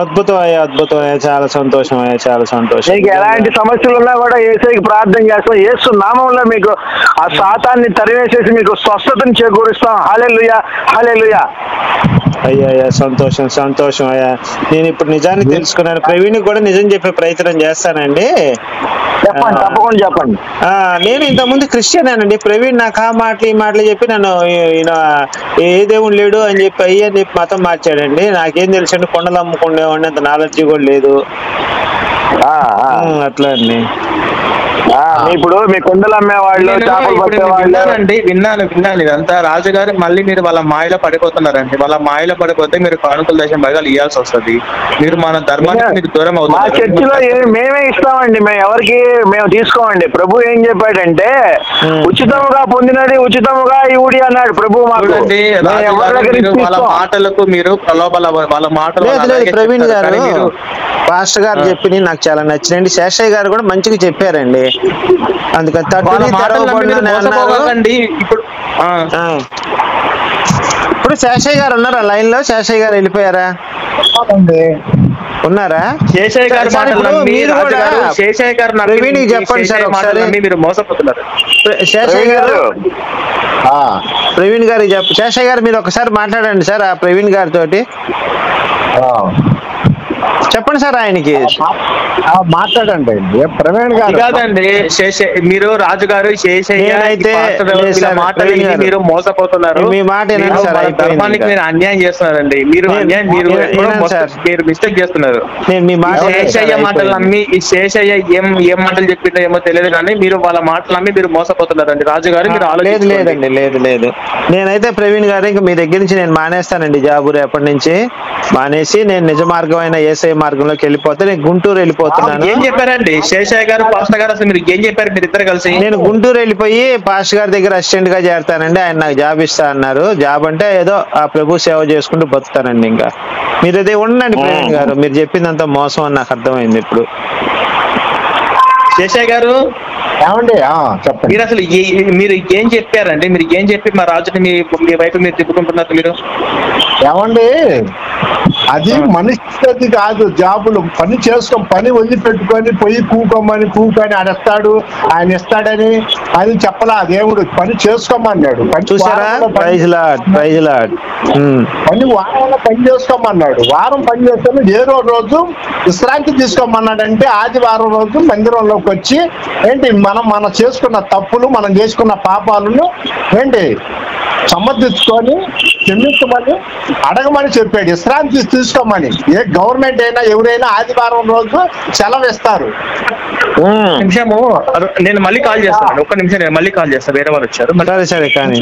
[SPEAKER 2] అద్భుతం అయ్యా, చాలా సంతోషం అయ్యా, చాలా సంతోషం.
[SPEAKER 6] మీకు ఎలాంటి సమస్యలు ఉన్నా కూడా యేసయ్యకి ప్రార్థన చేస్తాం. యేసు నామంలో మీకు ఆ శాతాన్ని తరివేసేసి మీకు స్వస్థతను చేకూరుస్తాం. హల్లెలూయా, హల్లెలూయా.
[SPEAKER 2] అయ్యా సంతోషం అయ్యా. నేను ఇప్పుడు నిజాన్ని తెలుసుకున్నాను. ప్రవీణ్ కూడా నిజం చెప్పే ప్రయత్నం చేస్తానండి.
[SPEAKER 6] చెప్పండి, తప్పకుండా చెప్పండి.
[SPEAKER 2] నేను ఇంతకుముందు క్రిస్టియనేనండి. ప్రవీణ్ నాకు ఆ మాటలు ఈ మాటలు చెప్పి నన్ను ఏ దేవుడు లేడు అని చెప్పి అని చెప్పి మతం మార్చాడండి. నాకేం తెలుసండి, కొండలు అమ్ముకునేవాడిని, అంత నాలెడ్జ్ కూడా లేదు. అట్లా అండి.
[SPEAKER 6] ఇప్పుడు మీ కుండలు అమ్మేవాళ్ళు, చేపలు పట్టేవాళ్ళు.
[SPEAKER 1] విన్నాను ఇదంతా. రాజుగారు మళ్ళీ మీరు వాళ్ళ మాయలో పడిపోతున్నారండి. వాళ్ళ మాయలో పడిపోతే మీరు కానుకల దేశం భాగాలు ఇవ్వాల్సి వస్తుంది. మీరు మన ధర్మానికి మీకు దూరం అవుతుంది.
[SPEAKER 6] మా చర్చిలో మేమే ఇస్తామండి, మేము తీసుకోమండి. ప్రభు ఏం చెప్పాడంటే ఉచితముగా పొందినది ఉచితముగా ఇవుడి అన్నాడు ప్రభు మాకు.
[SPEAKER 1] వాళ్ళ మాటలకు మీరు వాళ్ళ మాటలు.
[SPEAKER 2] ప్రవీణ్ గారు పాస్టర్ గారు చెప్పి నాకు చాలా నచ్చినండి. శేషయ్య గారు కూడా మంచిగా చెప్పారండి. అందుకని ఇప్పుడు శేషయ్య గారు ఉన్నారా లైన్ లో? శేషయ్య గారు వెళ్ళిపోయారా? ఉన్నారా?
[SPEAKER 1] శేషయ్య గారు
[SPEAKER 2] మీరు కూడా
[SPEAKER 1] శేషయ్య గారు
[SPEAKER 2] ప్రవీణ్కి చెప్పండి సార్ ఒకసారి.
[SPEAKER 1] మీరు మోసపోతున్నారు.
[SPEAKER 2] శేషయ్య గారు ప్రవీణ్ గారు శేషయ్య గారు మీరు ఒకసారి మాట్లాడండి సార్ ఆ ప్రవీణ్ గారితో. చెప్పండి సార్ ఆయనకి.
[SPEAKER 5] మాట్లాడండి ప్రవీణ్ గారు.
[SPEAKER 1] కాదండి, మీరు రాజుగారు మీరు మోసపోతున్నారు.
[SPEAKER 2] మీ మాట
[SPEAKER 1] ధర్మానికి మీరు అన్యాయం చేస్తున్నారండి. మీరు మిస్టేక్ చేస్తున్నారు. శేషయ్య మాటలు నమ్మి ఈ శేషయ్య ఏం మాటలు చెప్పిందో ఏమో తెలియదు, కానీ మీరు వాళ్ళ మాటలు నమ్మి మీరు మోసపోతున్నారండి. రాజుగారు మీరు
[SPEAKER 2] లేదండి, లేదు. నేనైతే ప్రవీణ్ గారు ఇంకా మీ దగ్గర నుంచి నేను మానేస్తానండి జాబు. రేపటి నుంచి మానేసి నేను నిజ మార్గమైన యేసయ్య మార్గంలోకి వెళ్ళిపోతే నేను గుంటూరు వెళ్ళిపోతున్నాను.
[SPEAKER 1] ఏం చెప్పారండి శేషయ్య గారు పాస్టర్ గారు? అసలు మీరు ఏం చెప్పారు మీరు ఇద్దరు కలిసి?
[SPEAKER 2] నేను గుంటూరు వెళ్ళిపోయి పాస్టర్ గారి దగ్గర అసిస్టెంట్ గా చేరతానండి. ఆయన నాకు జాబ్ ఇస్తా అన్నారు. జాబ్ అంటే ఏదో ఆ ప్రభు సేవ చేసుకుంటూ బతుకుతానండి. ఇంకా మీరు అదే ఉండండి ప్రవీణ్ గారు. మీరు చెప్పిందంత మోసం అని నాకు అర్థమైంది ఇప్పుడు.
[SPEAKER 1] శేషయ్య గారు
[SPEAKER 5] ఏమండి చెప్పండి.
[SPEAKER 1] మీరు అసలు మీరు ఏం చెప్పారండి? మీరు ఏం చెప్పి మా రాజుని మీ వైపు మీరు తిప్పుకుంటున్నారు మీరు?
[SPEAKER 5] ఏమండి అది మనిషి కాదు. జాబులు పని చేసుకో, పని వదిలిపెట్టుకొని పోయి కూకొని ఆడేస్తాడు, ఆయన ఇస్తాడని అని చెప్పలా దేవుడు. పని చేసుకోమన్నాడు. పని వారంలో పని చేసుకోమన్నాడు. వారం పని చేసుకొని ఏదో రోజు విశ్రాంతి తీసుకోమన్నాడంటే ఆదివారం రోజు మందిరంలోకి వచ్చి ఏంటి మనం చేసుకున్న తప్పులు, మనం చేసుకున్న పాపాలను ఏంటి సమర్థించుకొని క్షమించమని అడగమని చెప్పాడు. విశ్రాంతి తీసుకోమని. ఏ గవర్నమెంట్ అయినా ఎవరైనా ఆదివారం రోజు సెలవు ఇస్తారు.
[SPEAKER 1] నిమిషము, నేను మళ్ళీ కాల్ చేస్తాను. ఒక్క నిమిషం, నేను మళ్ళీ కాల్ చేస్తాను. వేరే వాళ్ళు వచ్చారు.
[SPEAKER 2] సరే కానీ